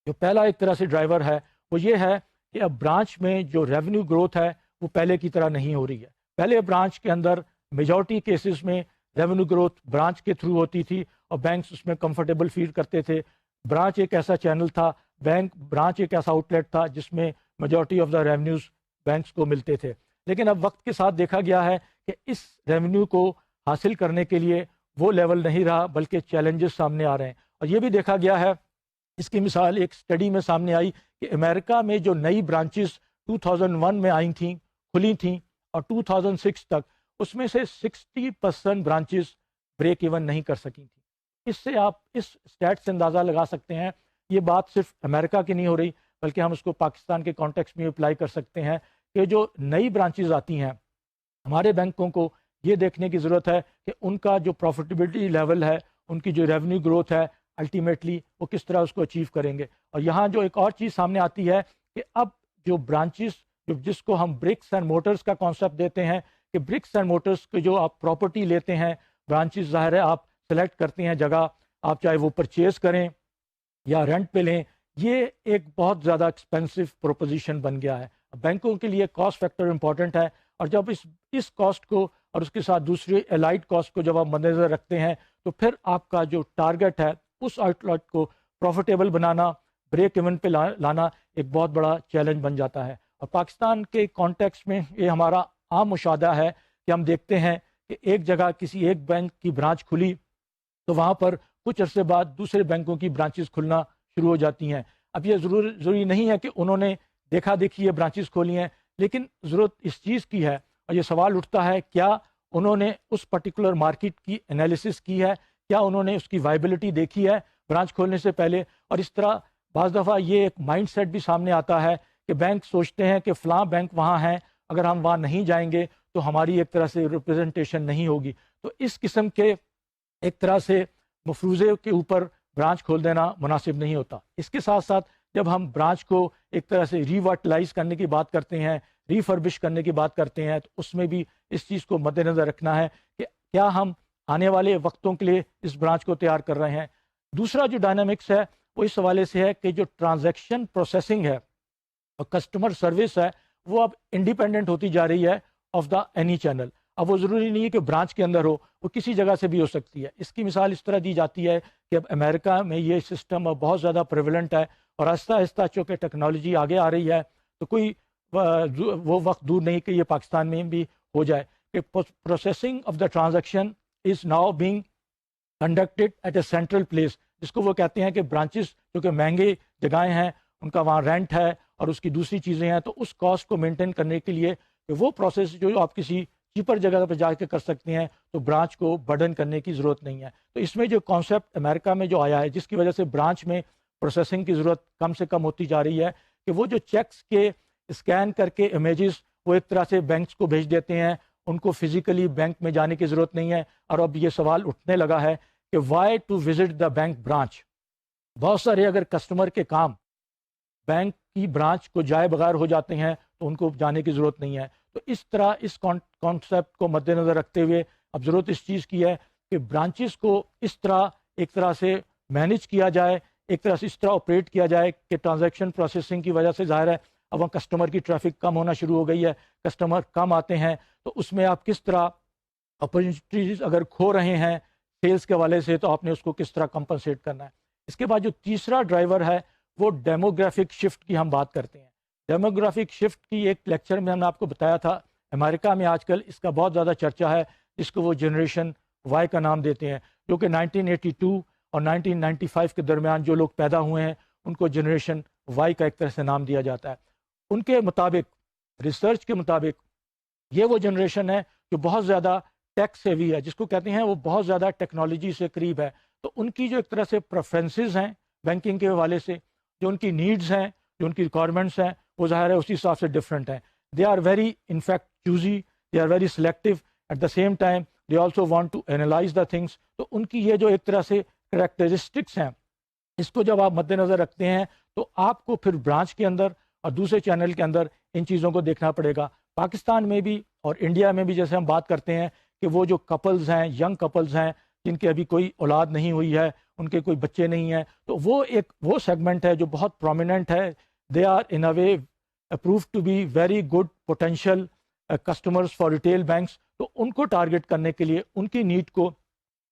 [SPEAKER 1] جو پہلا ایک طرح سے ڈرائیور ہے، وہ یہ ہے کہ اب برانچ میں جو ریونیو گروتھ ہے وہ پہلے کی طرح نہیں ہو رہی ہے۔ پہلے برانچ کے اندر میجورٹی کیسز میں ریونیو گروتھ برانچ کے تھرو ہوتی تھی اور بینکس اس میں کمفرٹیبل فیل کرتے تھے۔ برانچ ایک ایسا چینل تھا، برانچ ایک ایسا آؤٹ لیٹ تھا جس میں majority of the revenues banks کو ملتے تھے۔ لیکن اب وقت کے ساتھ دیکھا گیا ہے کہ اس ریونیو کو حاصل کرنے کے لیے وہ لیول نہیں رہا، بلکہ چیلنجز سامنے آ رہے ہیں۔ اور یہ بھی دیکھا گیا ہے، اس کی مثال ایک سٹڈی میں سامنے آئی کہ امریکہ میں جو نئی برانچز 2001 میں آئی تھیں، کھلی تھیں، اور 2006 تک اس میں سے 60% برانچز بریک ایون نہیں کر سکی تھیں۔ اس سے آپ اس سٹیٹ سے اندازہ لگا سکتے ہیں، یہ بات صرف امریکہ کی نہیں ہو رہی بلکہ ہم اس کو پاکستان کے کانٹیکسٹ میں اپلائی کر سکتے ہیں کہ جو نئی برانچز آتی ہیں، ہمارے بینکوں کو یہ دیکھنے کی ضرورت ہے کہ ان کا جو پروفیٹیبلٹی لیول ہے، ان کی جو ریونیو گروتھ ہے، الٹیمیٹلی وہ کس طرح اس کو اچیو کریں گے۔ اور یہاں جو ایک اور چیز سامنے آتی ہے کہ اب جو برانچز، جس کو ہم برکس اینڈ موٹرز کا کانسیپٹ دیتے ہیں، کہ برکس اینڈ موٹرس کے جو آپ پراپرٹی لیتے ہیں، برانچز ظاہر ہے آپ سلیکٹ کرتے ہیں جگہ، آپ چاہے وہ پرچیز کریں یا رینٹ پہ لیں، یہ ایک بہت زیادہ ایکسپینسو پروپوزیشن بن گیا ہے۔ بینکوں کے لیے کاسٹ فیکٹر امپورٹنٹ ہے، اور جب اس کاسٹ کو اور اس کے ساتھ دوسری الائڈ کاسٹ کو جب آپ مد نظر رکھتے ہیں تو پھر آپ کا جو ٹارگٹ ہے اس آؤٹ لیٹ کو پروفیٹیبل بنانا، بریک ایون پہ لانا ایک بہت بڑا چیلنج بن جاتا ہے۔ اور پاکستان کے کانٹیکسٹ میں یہ ہمارا عام مشاہدہ ہے کہ ہم دیکھتے ہیں کہ ایک جگہ کسی ایک بینک کی برانچ کھلی تو وہاں پر کچھ عرصے بعد دوسرے بینکوں کی برانچز کھلنا شروع ہو جاتی ہیں۔ اب یہ ضروری نہیں ہے کہ انہوں نے دیکھا دیکھی یہ برانچز کھولی ہیں، لیکن ضرورت اس چیز کی ہے، اور یہ سوال اٹھتا ہے کیا انہوں نے اس پرٹیکولر مارکیٹ کی انالیسس کی ہے، کیا انہوں نے اس کی وائبلٹی دیکھی ہے برانچ کھولنے سے پہلے۔ اور اس طرح بعض دفعہ یہ ایک مائنڈ سیٹ بھی سامنے آتا ہے کہ بینک سوچتے ہیں کہ فلاں بینک وہاں ہیں، اگر ہم وہاں نہیں جائیں گے تو ہماری ایک طرح سے ریپرزنٹیشن نہیں ہوگی۔ تو اس قسم کے ایک طرح سے مفروضے کے اوپر برانچ کھول دینا مناسب نہیں ہوتا۔ اس کے ساتھ ساتھ جب ہم برانچ کو ایک طرح سے ریورٹلائز کرنے کی بات کرتے ہیں، ریفربش کرنے کی بات کرتے ہیں، تو اس میں بھی اس چیز کو مد نظر رکھنا ہے کہ کیا ہم آنے والے وقتوں کے لیے اس برانچ کو تیار کر رہے ہیں۔ دوسرا جو ڈائنامکس ہے وہ اس حوالے سے ہے کہ جو ٹرانزیکشن پروسیسنگ ہے اور کسٹمر سروس ہے وہ اب انڈیپینڈنٹ ہوتی جا رہی ہے آف دا اینی چینل۔ اب وہ ضروری نہیں ہے کہ برانچ کے اندر ہو، وہ کسی جگہ سے بھی ہو سکتی ہے۔ اس کی مثال اس طرح دی جاتی ہے کہ اب امریکہ میں یہ سسٹم اب بہت زیادہ پریولنٹ ہے، اور آہستہ آہستہ چونکہ ٹیکنالوجی آگے آ رہی ہے تو کوئی وہ وقت دور نہیں کہ یہ پاکستان میں بھی ہو جائے کہ processing of the transaction is now being conducted at a central place, جس کو وہ کہتے ہیں کہ برانچز جو کہ مہنگے جگہیں ہیں، ان کا وہاں رینٹ ہے اور اس کی دوسری چیزیں ہیں، تو اس کاسٹ کو مینٹین کرنے کے لیے کہ وہ پروسیس جو آپ کسی چیپر جگہ پہ جا کے کر سکتے ہیں تو برانچ کو برڈن کرنے کی ضرورت نہیں ہے۔ تو اس میں جو کانسیپٹ امریکہ میں جو آیا ہے، جس کی وجہ سے برانچ میں پروسیسنگ کی ضرورت کم سے کم ہوتی جا رہی ہے، کہ وہ جو چیکس کے اسکین کر کے امیجز وہ ایک طرح سے بینکس کو بھیج دیتے ہیں، ان کو فزیکلی بینک میں جانے کی ضرورت نہیں ہے۔ اور اب یہ سوال اٹھنے لگا ہے کہ why to visit the bank branch. بہت سارے اگر کسٹمر کے کام بینک کی برانچ کو جائے بغیر ہو جاتے ہیں تو ان کو جانے کی ضرورت نہیں ہے۔ تو اس طرح اس کانسیپٹ کو مد نظر رکھتے ہوئے اب ضرورت اس چیز کی ہے کہ برانچز کو اس طرح ایک طرح سے مینیج کیا جائے، ایک طرح سے اس طرح آپریٹ کیا جائے کہ ٹرانزیکشن پروسیسنگ کی وجہ سے ظاہر ہے اب وہاں کسٹمر کی ٹریفک کم ہونا شروع ہو گئی ہے، کسٹمر کم آتے ہیں، تو اس میں آپ کس طرح اپرچونیٹیز اگر کھو رہے ہیں سیلز کے حوالے سے تو آپ نے اس کو کس طرح کمپنسیٹ کرنا ہے۔ اس کے بعد جو تیسرا ڈرائیور ہے وہ ڈیموگرافک شفٹ کی ہم بات کرتے ہیں۔ ڈیموگرافک شفٹ کی ایک لیکچر میں ہم نے آپ کو بتایا تھا، امریکہ میں آج کل اس کا بہت زیادہ چرچا ہے، جس کو وہ جنریشن وائی کا نام دیتے ہیں، جو کہ 1982 اور 1995 کے درمیان جو لوگ پیدا ہوئے ہیں ان کو جنریشن وائی کا ایک طرح سے نام دیا جاتا ہے۔ ان کے مطابق، ریسرچ کے مطابق، یہ وہ جنریشن ہے جو بہت زیادہ ٹیک سیوی ہے، جس کو کہتے ہیں وہ بہت زیادہ ٹیکنالوجی سے قریب ہے۔ تو ان کی جو ایک طرح سے پریفرنسز ہیں بینکنگ کے حوالے سے، جو ان کی نیڈز ہیں، جو ان کی ریکوائرمنٹس ہیں، وہ ظاہر ہے اسی حساب سے ڈفرینٹ ہیں۔ They are very in fact choosy, they are very selective, at the same time they also want to analyse the things. تو ان کی یہ جو ایک طرح سے کریکٹرسٹکس ہیں، اس کو جب آپ مد نظر رکھتے ہیں تو آپ کو پھر برانچ کے اندر اور دوسرے چینل کے اندر ان چیزوں کو دیکھنا پڑے گا۔ پاکستان میں بھی اور انڈیا میں بھی جیسے ہم بات کرتے ہیں کہ وہ جو کپلز ہیں، ینگ کپلز ہیں، جن کے ابھی کوئی اولاد نہیں ہوئی ہے، ان کے کوئی بچے نہیں ہیں، تو وہ سیگمنٹ ہے جو بہت پرومیننٹ ہے۔ They are in a way prove to be very good potential customers for retail banks. تو ان کو ٹارگٹ کرنے کے لیے ان کی نیڈ کو،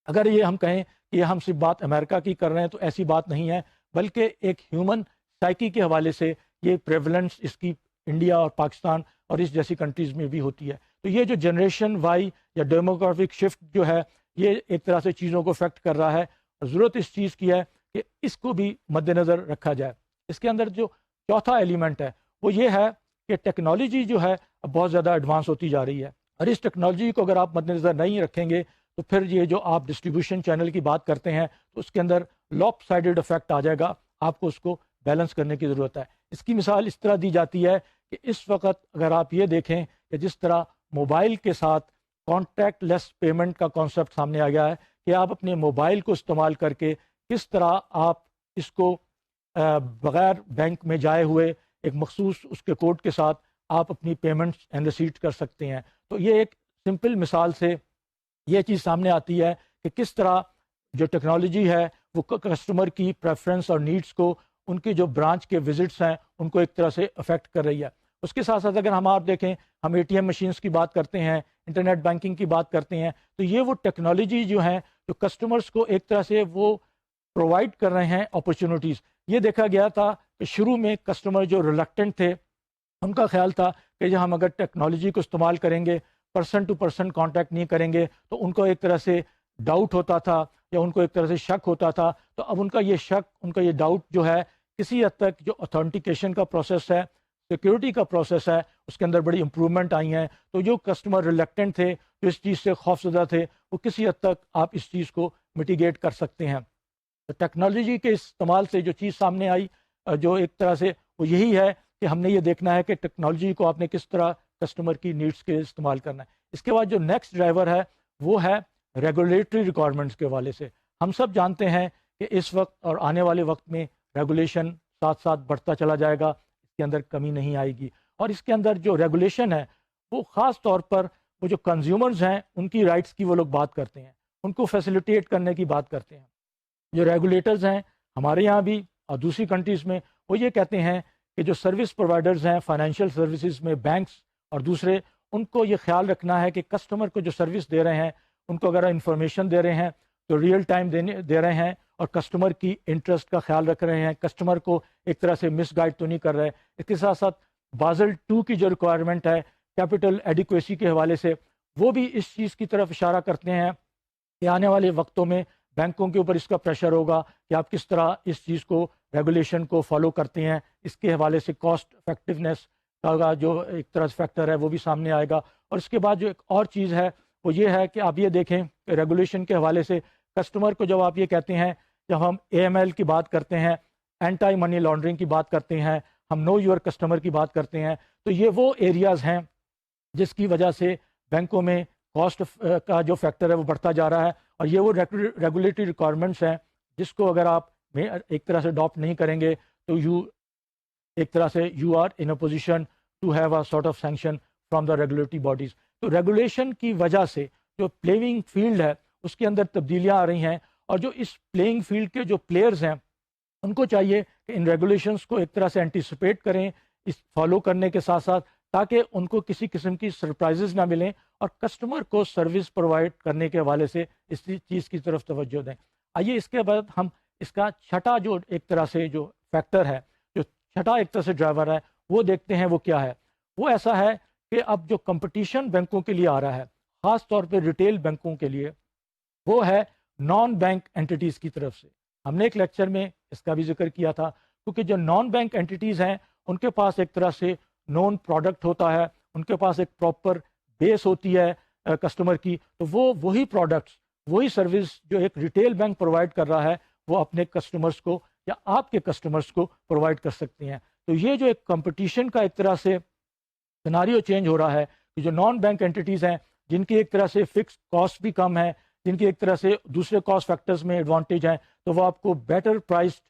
[SPEAKER 1] اگر یہ ہم کہیں کہ یہ ہم صرف بات امریکہ کی کر رہے ہیں تو ایسی بات نہیں ہے، بلکہ ایک ہیومن سائیکی کے حوالے سے یہ پریولنس اس کی انڈیا اور پاکستان اور اس جیسی کنٹریز میں بھی ہوتی ہے۔ تو یہ جو جنریشن وائی یا ڈیموگرافک شفٹ جو ہے، یہ ایک طرح سے چیزوں کو افیکٹ کر رہا ہے، اور ضرورت اس چیز کی ہے کہ اس کو بھی مد نظر رکھا جائے۔ اس کے اندر جو چوتھا ایلیمنٹ ہے وہ یہ ہے کہ ٹیکنالوجی جو ہے اب بہت زیادہ ایڈوانس ہوتی جا رہی ہے، اور اس ٹیکنالوجی کو اگر آپ مد نظر نہیں رکھیں گے تو پھر یہ جو آپ ڈسٹریبیوشن چینل کی بات کرتے ہیں تو اس کے اندر لاپ سائڈڈ افیکٹ آ جائے گا، آپ کو اس کو بیلنس کرنے کی ضرورت ہے۔ اس کی مثال اس طرح دی جاتی ہے کہ اس وقت اگر آپ یہ دیکھیں کہ جس طرح موبائل کے ساتھ کانٹیکٹ لیس پیمنٹ کا کانسیپٹ سامنے آ گیا ہے کہ آپ اپنے موبائل کو استعمال کر کے کس طرح آپ اس کو بغیر بینک میں جائے ہوئے ایک مخصوص اس کے کوڈ کے ساتھ آپ اپنی پیمنٹس اینڈ ریسیٹ کر سکتے ہیں۔ تو یہ ایک سمپل مثال سے یہ چیز سامنے آتی ہے کہ کس طرح جو ٹیکنالوجی ہے وہ کسٹمر کی پریفرنس اور نیڈس کو، ان کے جو برانچ کے وزٹس ہیں ان کو ایک طرح سے افیکٹ کر رہی ہے۔ اس کے ساتھ ساتھ اگر ہم آپ دیکھیں، ہم اے ٹی ایم مشینس کی بات کرتے ہیں، انٹرنیٹ بینکنگ کی بات کرتے ہیں، تو یہ وہ ٹیکنالوجی جو ہیں جو کسٹمرز کو ایک طرح سے وہ پرووائڈ کر رہے ہیں اپرچونیٹیز۔ یہ دیکھا گیا تھا کہ شروع میں کسٹمر جو ریلیکٹنٹ تھے، ان کا خیال تھا کہ جو ہم اگر ٹیکنالوجی کو استعمال کریں گے، پرسن ٹو پرسن کانٹیکٹ نہیں کریں گے، تو ان کو ایک طرح سے ڈاؤٹ ہوتا تھا یا ان کو ایک طرح سے شک ہوتا تھا۔ تو اب ان کا یہ شک، ان کا یہ ڈاؤٹ جو ہے، کسی حد تک جو اتھینٹیکیشن کا پروسیس ہے، سیکیورٹی کا پروسیس ہے، اس کے اندر بڑی امپرومنٹ آئی ہیں۔ تو جو کسٹمر ریلیکٹنٹ تھے، جو اس چیز سے خوفزدہ تھے، وہ کسی حد تک آپ اس چیز کو میٹیگیٹ کر سکتے ہیں۔ تو ٹیکنالوجی کے استعمال سے جو چیز سامنے آئی، جو ایک طرح سے وہ یہی ہے کہ ہم نے یہ دیکھنا ہے کہ ٹیکنالوجی کو آپ نے کس طرح کسٹمر کی نیڈس کے استعمال کرنا ہے۔ اس کے بعد جو نیکسٹ ڈرائیور ہے وہ ہے ریگولیٹری ریکوائرمنٹس کے حوالے سے۔ ہم سب جانتے ہیں کہ اس وقت اور آنے والے وقت میں ریگولیشن ساتھ ساتھ بڑھتا چلا جائے گا، اس کے اندر کمی نہیں آئے گی۔ اور اس کے اندر جو ریگولیشن ہے وہ خاص طور پر وہ جو کنزیومرز ہیں ان کی رائٹس کی وہ لوگ بات کرتے ہیں، ان کو فیسیلیٹیٹ کرنے کی بات کرتے ہیں۔ جو ریگولیٹرز ہیں ہمارے یہاں بھی اور دوسری کنٹریز میں، وہ یہ کہتے ہیں کہ جو سروس پرووائڈرز ہیں فائنینشیل سروسز میں، بینکس اور دوسرے، ان کو یہ خیال رکھنا ہے کہ کسٹمر کو جو سروس دے رہے ہیں ان کو اگر انفارمیشن دے رہے ہیں تو ریئل ٹائم دے رہے ہیں، اور کسٹمر کی انٹرسٹ کا خیال رکھ رہے ہیں، کسٹمر کو ایک طرح سے مس گائڈ تو نہیں کر رہے۔ اس کے ساتھ ساتھ بازل 2 کی جو ریکوائرمنٹ ہے کیپٹل ایڈیکویسی کے حوالے سے، وہ بھی اس چیز کی طرف اشارہ کرتے ہیں کہ آنے والے وقتوں میں بینکوں کے اوپر اس کا پریشر ہوگا کہ آپ کس طرح اس چیز کو، ریگولیشن کو فالو کرتے ہیں۔ اس کے حوالے سے کاسٹ افیکٹونیس کا جو ایک طرح سے فیکٹر ہے وہ بھی سامنے آئے گا۔ اور اس کے بعد جو ایک اور چیز ہے وہ یہ ہے کہ آپ یہ دیکھیں کہ ریگولیشن کے حوالے سے کسٹمر کو جب آپ یہ کہتے ہیں، جب ہم اے ایم ایل کی بات کرتے ہیں، اینٹی منی لانڈرنگ کی بات کرتے ہیں، ہم نو یور کسٹمر کی بات کرتے ہیں، تو یہ وہ ایریاز ہیں جس کی وجہ سے بینکوں میں کاسٹ کا جو فیکٹر ہے وہ بڑھتا جا رہا ہے۔ اور یہ وہ ریگولیٹری ریکوائرمنٹس ہیں جس کو اگر آپ ایک طرح سے اڈاپٹ نہیں کریں گے تو ایک طرح سے you are in a position to have a sort of sanction from the regulatory bodies. تو ریگولیشن کی وجہ سے جو پلیئنگ فیلڈ ہے اس کے اندر تبدیلیاں آ رہی ہیں، اور جو اس پلیئنگ فیلڈ کے جو پلیئرز ہیں ان کو چاہیے کہ ان ریگولیشنز کو ایک طرح سے اینٹیسپیٹ کریں، اس فالو کرنے کے ساتھ ساتھ، تاکہ ان کو کسی قسم کی سرپرائزز نہ ملیں، اور کسٹمر کو سروس پرووائڈ کرنے کے حوالے سے اس چیز کی طرف توجہ دیں۔ آئیے اس کے بعد ہم اس کا چھٹا جو ایک طرح سے جو فیکٹر ہے، جو چھٹا ایک طرح سے ڈرائیور ہے، وہ دیکھتے ہیں وہ کیا ہے۔ وہ ایسا ہے کہ اب جو کمپٹیشن بینکوں کے لیے آ رہا ہے، خاص طور پہ ریٹیل بینکوں کے لیے، وہ ہے نان بینک اینٹیز کی طرف سے۔ ہم نے ایک لیکچر میں اس کا بھی ذکر کیا تھا، کیونکہ جو نان بینک اینٹیز ہیں ان کے پاس ایک طرح سے نون پروڈکٹ ہوتا ہے، ان کے پاس ایک پراپر بیس ہوتی ہے کسٹمر کی، تو وہ وہی پروڈکٹس، وہی سروس جو ایک ریٹیل بینک پرووائڈ کر رہا ہے وہ اپنے کسٹمرز کو یا آپ کے کسٹمرز کو پرووائڈ کر سکتے ہیں۔ تو یہ جو ایک کمپٹیشن کا ایک طرح سے سیناریو چینج ہو رہا ہے کہ جو نان بینک اینٹیز ہیں جن کی ایک طرح سے فکس کاسٹ بھی کم ہے، جن کی ایک طرح سے دوسرے کاسٹ فیکٹرز میں ایڈوانٹیج ہیں، تو وہ آپ کو بیٹر پرائسڈ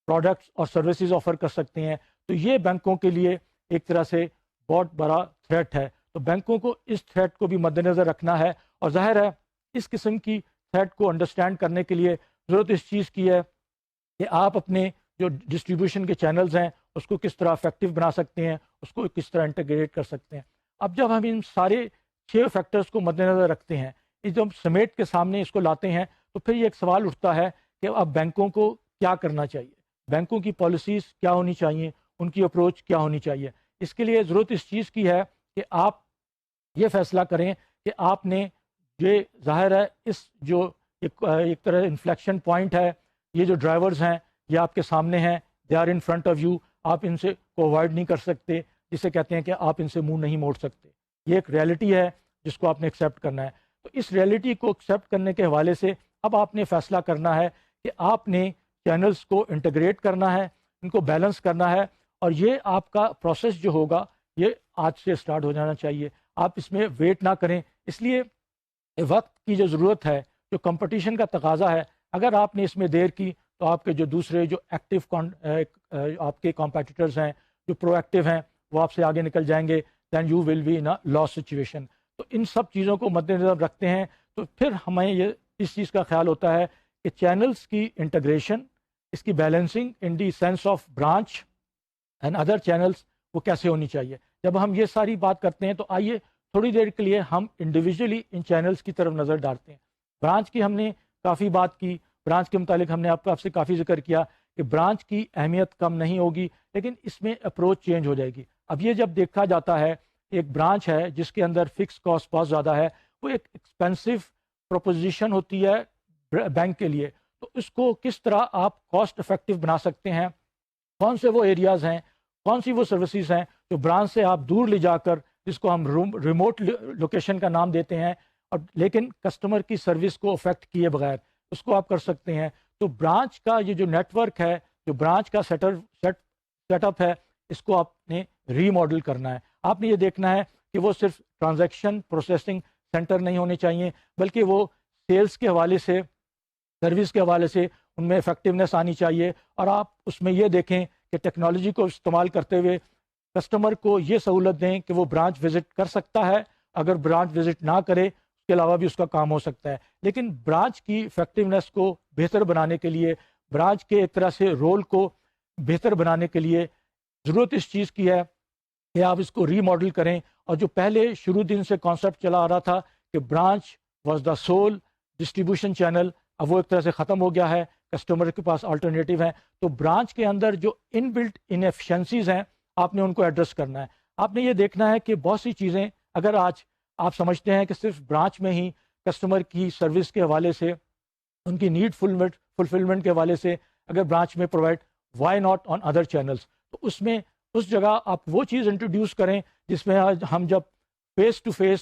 [SPEAKER 1] پروڈکٹس اور سروسز آفر کر سکتے ہیں۔ تو یہ بینکوں کے لیے ایک طرح سے بہت بڑا تھریٹ ہے۔ تو بینکوں کو اس تھریٹ کو بھی مد نظر رکھنا ہے، اور ظاہر ہے اس قسم کی تھریٹ کو انڈرسٹینڈ کرنے کے لیے ضرورت اس چیز کی ہے کہ آپ اپنے جو ڈسٹریبیوشن کے چینلز ہیں اس کو کس طرح افیکٹو بنا سکتے ہیں، اس کو کس طرح انٹیگریٹ کر سکتے ہیں۔ اب جب ہم ان سارے 6 فیکٹرز کو مد نظر رکھتے ہیں، جب سمیٹ کے سامنے اس کو لاتے ہیں، تو پھر یہ ایک سوال اٹھتا ہے کہ اب بینکوں کو کیا کرنا چاہیے، بینکوں کی پالیسیز کیا ہونی چاہیے، ان کی اپروچ کیا ہونی چاہیے۔ اس کے لیے ضرورت اس چیز کی ہے کہ آپ یہ فیصلہ کریں کہ آپ نے، یہ ظاہر ہے اس جو ایک طرح انفلیکشن پوائنٹ ہے، یہ جو ڈرائیورز ہیں یہ آپ کے سامنے ہیں، they are in front of you, آپ ان سے کو اوائڈ نہیں کر سکتے، جسے کہتے ہیں کہ آپ ان سے منہ نہیں موڑ سکتے۔ یہ ایک ریئلٹی ہے جس کو آپ نے ایکسیپٹ کرنا ہے۔ تو اس ریئلٹی کو ایکسیپٹ کرنے کے حوالے سے اب آپ نے فیصلہ کرنا ہے کہ آپ نے چینلز کو انٹیگریٹ کرنا ہے، ان کو بیلنس کرنا ہے، اور یہ آپ کا پروسیس جو ہوگا یہ آج سے سٹارٹ ہو جانا چاہیے۔ آپ اس میں ویٹ نہ کریں۔ اس لیے وقت کی جو ضرورت ہے، جو کمپٹیشن کا تقاضا ہے، اگر آپ نے اس میں دیر کی تو آپ کے جو دوسرے جو ایکٹیو آپ کے کمپیٹیٹرز ہیں، جو پرو ایکٹیو ہیں، وہ آپ سے آگے نکل جائیں گے، then you will be in a loss situation. تو ان سب چیزوں کو مد نظر رکھتے ہیں تو پھر ہمیں یہ اس چیز کا خیال ہوتا ہے کہ چینلز کی انٹیگریشن، اس کی balancing in the sense of branch and other channels وہ کیسے ہونی چاہیے۔ جب ہم یہ ساری بات کرتے ہیں تو آئیے تھوڑی دیر کے لیے ہم انڈیویجولی ان چینلز کی طرف نظر ڈالتے ہیں۔ برانچ کی ہم نے کافی بات کی، برانچ کے متعلق ہم نے آپ سے کافی ذکر کیا کہ برانچ کی اہمیت کم نہیں ہوگی، لیکن اس میں اپروچ چینج ہو جائے گی۔ اب یہ جب دیکھا جاتا ہے ایک برانچ ہے جس کے اندر فکس کاسٹ بہت زیادہ ہے، وہ ایک ایکسپینسو پروپوزیشن ہوتی ہے بینک کے لیے، تو اس کو کس طرح آپ کاسٹ افیکٹو بنا سکتے ہیں، کون سے وہ ایریاز ہیں، کون سی وہ سروسز ہیں جو برانچ سے آپ دور لے جا کر، جس کو ہم ریموٹ لوکیشن کا نام دیتے ہیں، اور لیکن کسٹمر کی سروس کو افیکٹ کیے بغیر اس کو آپ کر سکتے ہیں۔ تو برانچ کا یہ جو نیٹ ورک ہے، جو برانچ کا سیٹ اپ ہے، اس کو آپ نے ری ماڈل کرنا ہے۔ آپ نے یہ دیکھنا ہے کہ وہ صرف ٹرانزیکشن پروسیسنگ سینٹر نہیں ہونے چاہیے، بلکہ وہ سیلز کے حوالے سے، سروس کے حوالے سے ان میں افیکٹونیس آنی چاہیے، اور آپ اس میں یہ دیکھیں کہ ٹیکنالوجی کو استعمال کرتے ہوئے کسٹمر کو یہ سہولت دیں کہ وہ برانچ وزٹ کر سکتا ہے، اگر برانچ وزٹ نہ کرے اس کے علاوہ بھی اس کا کام ہو سکتا ہے۔ لیکن برانچ کی افیکٹونیس کو بہتر بنانے کے لیے، برانچ کے ایک طرح سے رول کو بہتر بنانے کے لیے ضرورت اس چیز کی ہے کہ آپ اس کو ری ماڈل کریں، اور جو پہلے شروع دن سے کانسیپٹ چلا آ رہا تھا کہ branch was the civil distribution channel, اب وہ ایک طرح سے ختم ہو گیا ہے، کسٹمر کے پاس الٹرنیٹیو ہیں۔ تو برانچ کے اندر جو ان بلٹ انیفیشنسیز ہیں، آپ نے ان کو ایڈریس کرنا ہے۔ آپ نے یہ دیکھنا ہے کہ بہت سی چیزیں اگر آج آپ سمجھتے ہیں کہ صرف برانچ میں ہی کسٹمر کی سروس کے حوالے سے، ان کی نیڈ فلفلمنٹ کے حوالے سے اگر برانچ میں provide, why not on other channels? تو اس میں اس جگہ آپ وہ چیز انٹروڈیوس کریں جس میں آج ہم جب فیس ٹو فیس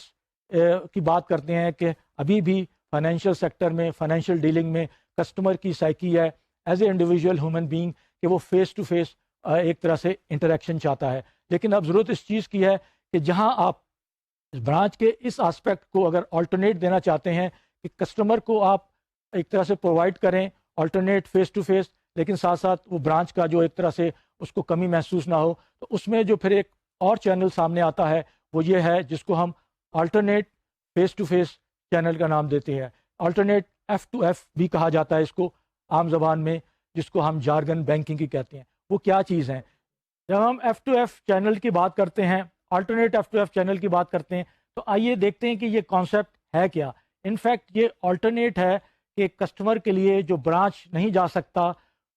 [SPEAKER 1] کی بات کرتے ہیں کہ ابھی بھی فائنینشیل سیکٹر میں، فائنینشیل ڈیلنگ میں کسٹمر کی سائیکی ہے as a individual human being کہ وہ فیس ٹو فیس ایک طرح سے انٹریکشن چاہتا ہے۔ لیکن اب ضرورت اس چیز کی ہے کہ جہاں آپ برانچ کے اس آسپیکٹ کو اگر آلٹرنیٹ دینا چاہتے ہیں کہ کسٹمر کو آپ ایک طرح سے پرووائڈ کریں آلٹرنیٹ فیس ٹو فیس، لیکن ساتھ ساتھ وہ برانچ کا جو ایک طرح سے اس کو کمی محسوس نہ ہو، تو اس میں جو پھر ایک اور چینل سامنے آتا ہے وہ یہ ہے جس کو ہم alternate face to face channel کا نام دیتے ہیں۔ آلٹرنیٹ ایف ٹو ایف بھی کہا جاتا ہے اس کو عام زبان میں، جس کو ہم جارگن بینکنگ کی کہتے ہیں۔ وہ کیا چیز ہیں؟ جب ہم ایف ٹو ایف چینل کی بات کرتے ہیں، alternate F to F channel کی بات کرتے ہیں، تو آئیے دیکھتے ہیں کہ یہ کانسیپٹ ہے کیا۔ انفیکٹ یہ آلٹرنیٹ ہے کہ کسٹمر کے لیے جو برانچ نہیں جا سکتا،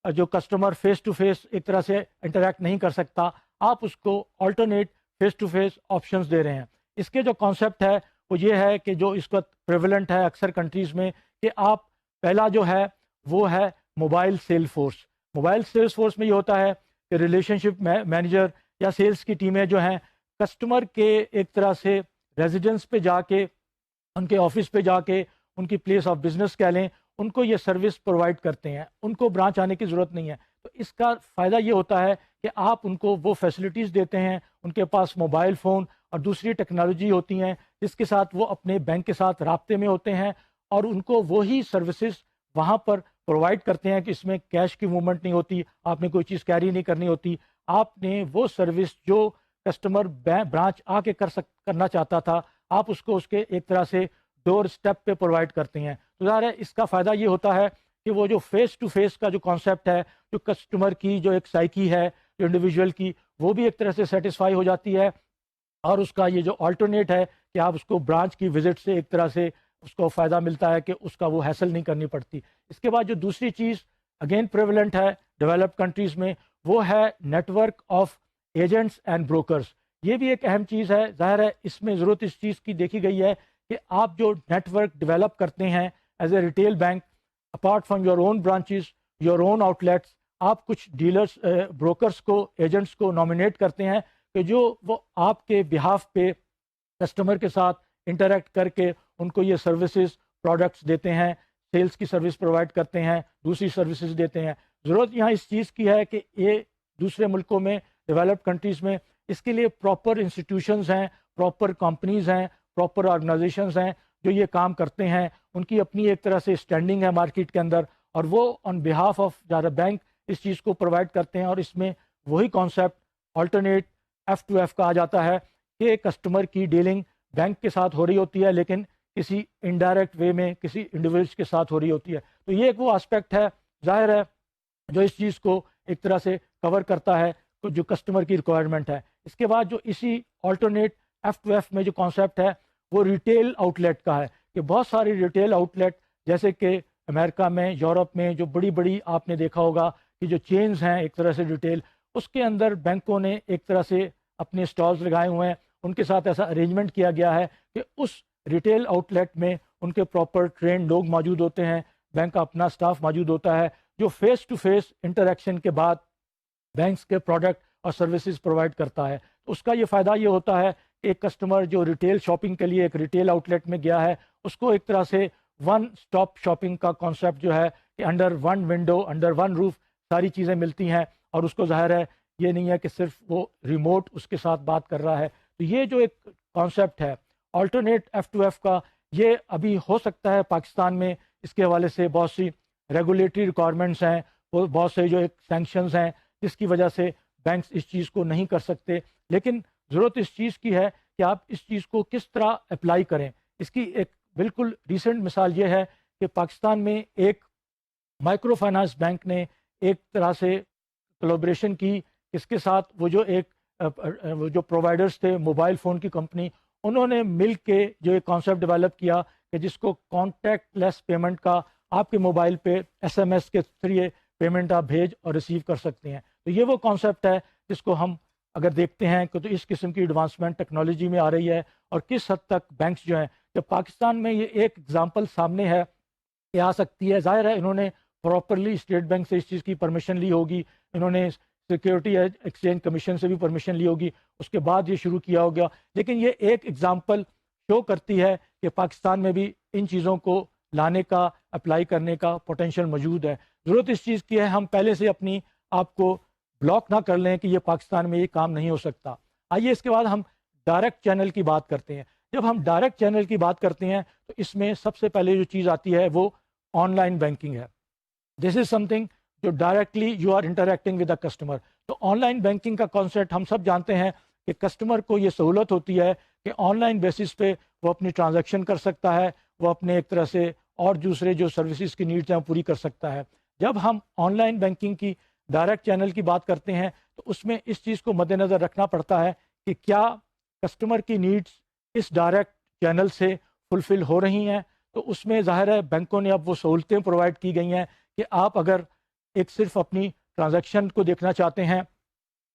[SPEAKER 1] جو کسٹمر فیس ٹو فیس ایک طرح سے انٹریکٹ نہیں کر سکتا، آپ اس کو alternate face to face options دے رہے ہیں۔ اس کے جو کانسیپٹ ہے وہ یہ ہے کہ جو اس وقت پریولنٹ ہے اکثر کنٹریز میں، کہ آپ پہلا جو ہے وہ ہے mobile sale force. Mobile sales force میں یہ ہوتا ہے کہ ریلیشن شپ مینیجر یا سیلس کی ٹیمیں جو ہیں کسٹمر کے ایک طرح سے ریزیڈنس پہ جا کے، ان کے آفس پہ جا کے، ان کی پلیس آف بزنس کہہ لیں، ان کو یہ سروس پرووائڈ کرتے ہیں، ان کو برانچ آنے کی ضرورت نہیں ہے۔ تو اس کا فائدہ یہ ہوتا ہے کہ آپ ان کو وہ فیسلٹیز دیتے ہیں، ان کے پاس موبائل فون اور دوسری ٹیکنالوجی ہوتی ہیں جس کے ساتھ وہ اپنے بینک کے ساتھ رابطے میں ہوتے ہیں، اور ان کو وہی سروسز وہاں پر پرووائڈ کرتے ہیں کہ اس میں کیش کی موومنٹ نہیں ہوتی، آپ نے کوئی چیز کیری نہیں کرنی ہوتی، آپ نے وہ سروس جو کسٹمر برانچ آ کے کرنا چاہتا تھا، آپ اس کو اس کے ایک طرح سے ڈور سٹیپ پہ پرووائڈ کرتے ہیں۔ تو ظاہر ہے اس کا فائدہ یہ ہوتا ہے کہ وہ جو فیس ٹو فیس کا جو کانسیپٹ ہے، جو کسٹمر کی جو ایک سائیکی ہے، جو انڈیویجول کی، وہ بھی ایک طرح سے سیٹسفائی ہو جاتی ہے، اور اس کا یہ جو آلٹرنیٹ ہے کہ آپ اس کو برانچ کی وزٹ سے ایک طرح سے اس کو فائدہ ملتا ہے کہ اس کا وہ ہیسل نہیں کرنی پڑتی۔ اس کے بعد جو دوسری چیز اگین پریولنٹ ہے ڈیولپڈ کنٹریز میں، وہ ہے network of agents and brokers. یہ بھی ایک اہم چیز ہے۔ ظاہر ہے اس میں ضرورت اس چیز کی دیکھی گئی ہے کہ آپ جو نیٹ ورک ڈیولپ کرتے ہیں as a retail bank, apart from your own branches, your own out let's, آپ کچھ ڈیلرس، بروکرس کو، ایجنٹس کو نامینیٹ کرتے ہیں کہ جو وہ آپ کے بہاف پہ کسٹمر کے ساتھ انٹریکٹ کر کے ان کو یہ سروسز پروڈکٹس دیتے ہیں، سیلس کی سروس پرووائڈ کرتے ہیں، دوسری سروسز دیتے ہیں۔ ضرورت یہاں اس چیز کی ہے کہ یہ دوسرے ملکوں میں، ڈیولپڈ کنٹریز میں، اس کے لیے پراپر انسٹیٹیوشنز ہیں، پراپر کمپنیز ہیں، پراپر آرگنائزیشنز ہیں جو یہ کام کرتے ہیں، ان کی اپنی ایک طرح سے اسٹینڈنگ ہے مارکیٹ کے اندر، اور وہ آن بہاف آف زیادہ بینک اس چیز کو پرووائڈ کرتے ہیں۔ اور اس میں وہی concept alternate F to F کہا جاتا ہے کہ کسٹمر کی ڈیلنگ بینک کے ساتھ ہو رہی ہوتی ہے لیکن کسی انڈائریکٹ وے میں کسی انڈیویجول کے ساتھ ہو رہی ہوتی ہے. تو یہ ایک وہ اسپیکٹ ہے ظاہر ہے جو اس چیز کو ایک طرح سے کور کرتا ہے جو کسٹمر کی ریکوائرمنٹ ہے. اس کے بعد جو اسی آلٹرنیٹ F2F میں جو کانسیپٹ ہے وہ ریٹیل آؤٹ لیٹ کا ہے کہ بہت ساری ریٹیل آؤٹ لیٹ جیسے کہ امریکہ میں یورپ میں جو بڑی بڑی آپ نے دیکھا ہوگا کہ جو چینز ہیں ایک طرح سے ریٹیل اس کے اندر بینکوں نے ایک طرح سے اپنے اسٹالز لگائے ہوئے ہیں. ان کے ساتھ ایسا ارینجمنٹ کیا گیا ہے کہ اس ریٹیل آؤٹ لیٹ میں ان کے پراپر ٹرینڈ لوگ موجود ہوتے ہیں, بینک کا اپنا اسٹاف موجود ہوتا ہے جو فیس ٹو فیس انٹریکشن کے بعد بینکس کے پروڈکٹ اور سروسز پرووائڈ کرتا ہے. اس کا یہ فائدہ یہ ہوتا ہے کہ ایک کسٹمر جو ریٹیل شاپنگ کے لیے ایک ریٹیل آؤٹ لیٹ میں گیا ہے اس کو ایک طرح سے ون اسٹاپ شاپنگ کا کانسیپٹ جو ہے کہ under one window under one roof ساری چیزیں ملتی ہیں, اور اس کو ظاہر ہے یہ نہیں ہے کہ صرف وہ ریموٹ اس کے ساتھ بات کر رہا ہے. تو یہ جو ایک کانسیپٹ ہے آلٹرنیٹ F2F کا, یہ ابھی ہو سکتا ہے پاکستان میں اس کے حوالے سے بہت سی ریگولیٹری ریکوائرمنٹس ہیں, وہ بہت سے جو ایک سینکشنز ہیں جس کی وجہ سے بینکس اس چیز کو نہیں کر سکتے, لیکن ضرورت اس چیز کی ہے کہ آپ اس چیز کو کس طرح اپلائی کریں. اس کی ایک بالکل ریسنٹ مثال یہ ہے کہ پاکستان میں ایک مائکرو فائنانس بینک نے ایک طرح سے کولابریشن کی اس کے ساتھ وہ جو پرووائڈرز تھے موبائل فون کی کمپنی, انہوں نے مل کے جو ایک کانسیپٹ ڈیولپ کیا کہ جس کو کانٹیکٹ لیس پیمنٹ کا, آپ کے موبائل پہ SMS کے ذریعے پیمنٹ آپ بھیج اور ریسیو کر سکتے ہیں. تو یہ وہ کانسیپٹ ہے جس کو ہم اگر دیکھتے ہیں کہ تو اس قسم کی ایڈوانسمنٹ ٹیکنالوجی میں آ رہی ہے, اور کس حد تک بینکس جو ہیں جب پاکستان میں یہ ایک ایگزامپل سامنے ہے کہ آ سکتی ہے. ظاہر ہے انہوں نے پراپرلی اسٹیٹ بینک سے اس چیز کی پرمیشن لی ہوگی, انہوں نے سیکیورٹی ایکسچینج کمیشن سے بھی پرمیشن لی ہوگی, اس کے بعد یہ شروع کیا ہوگا, لیکن یہ ایک ایگزامپل شو کرتی ہے کہ پاکستان میں بھی ان چیزوں کو لانے کا اپلائی کرنے کا پوٹینشیل موجود ہے. ضرورت اس چیز کی ہے ہم پہلے سے اپنی آپ کو بلاک نہ کر لیں کہ یہ پاکستان میں یہ کام نہیں ہو سکتا. آئیے اس کے بعد ہم ڈائریکٹ چینل کی بات کرتے ہیں. جب ہم ڈائریکٹ چینل کی بات کرتے ہیں تو اس میں سب سے پہلے جو چیز آتی ہے وہ آن لائن بینکنگ ہے. دس از سم تھنگ جو directly you are interacting with the customer. تو آن لائن بینکنگ کا کانسیپٹ ہم سب جانتے ہیں کہ کسٹمر کو یہ سہولت ہوتی ہے کہ آن لائن بیسس پہ وہ اپنی ٹرانزیکشن کر سکتا ہے, وہ اپنے ایک طرح سے اور دوسرے جو سروسز کی نیڈز ہیں وہ پوری کر سکتا ہے. جب ہم آن لائن بینکنگ کی ڈائریکٹ چینل کی بات کرتے ہیں تو اس میں اس چیز کو مد نظر رکھنا پڑتا ہے کہ کیا کسٹمر کی نیڈز اس ڈائریکٹ چینل سے فلفل ہو رہی ہیں. تو اس میں ظاہر ہے بینکوں نے اب وہ سہولتیں پرووائڈ کی گئی ہیں کہ آپ اگر ایک صرف اپنی ٹرانزیکشن کو دیکھنا چاہتے ہیں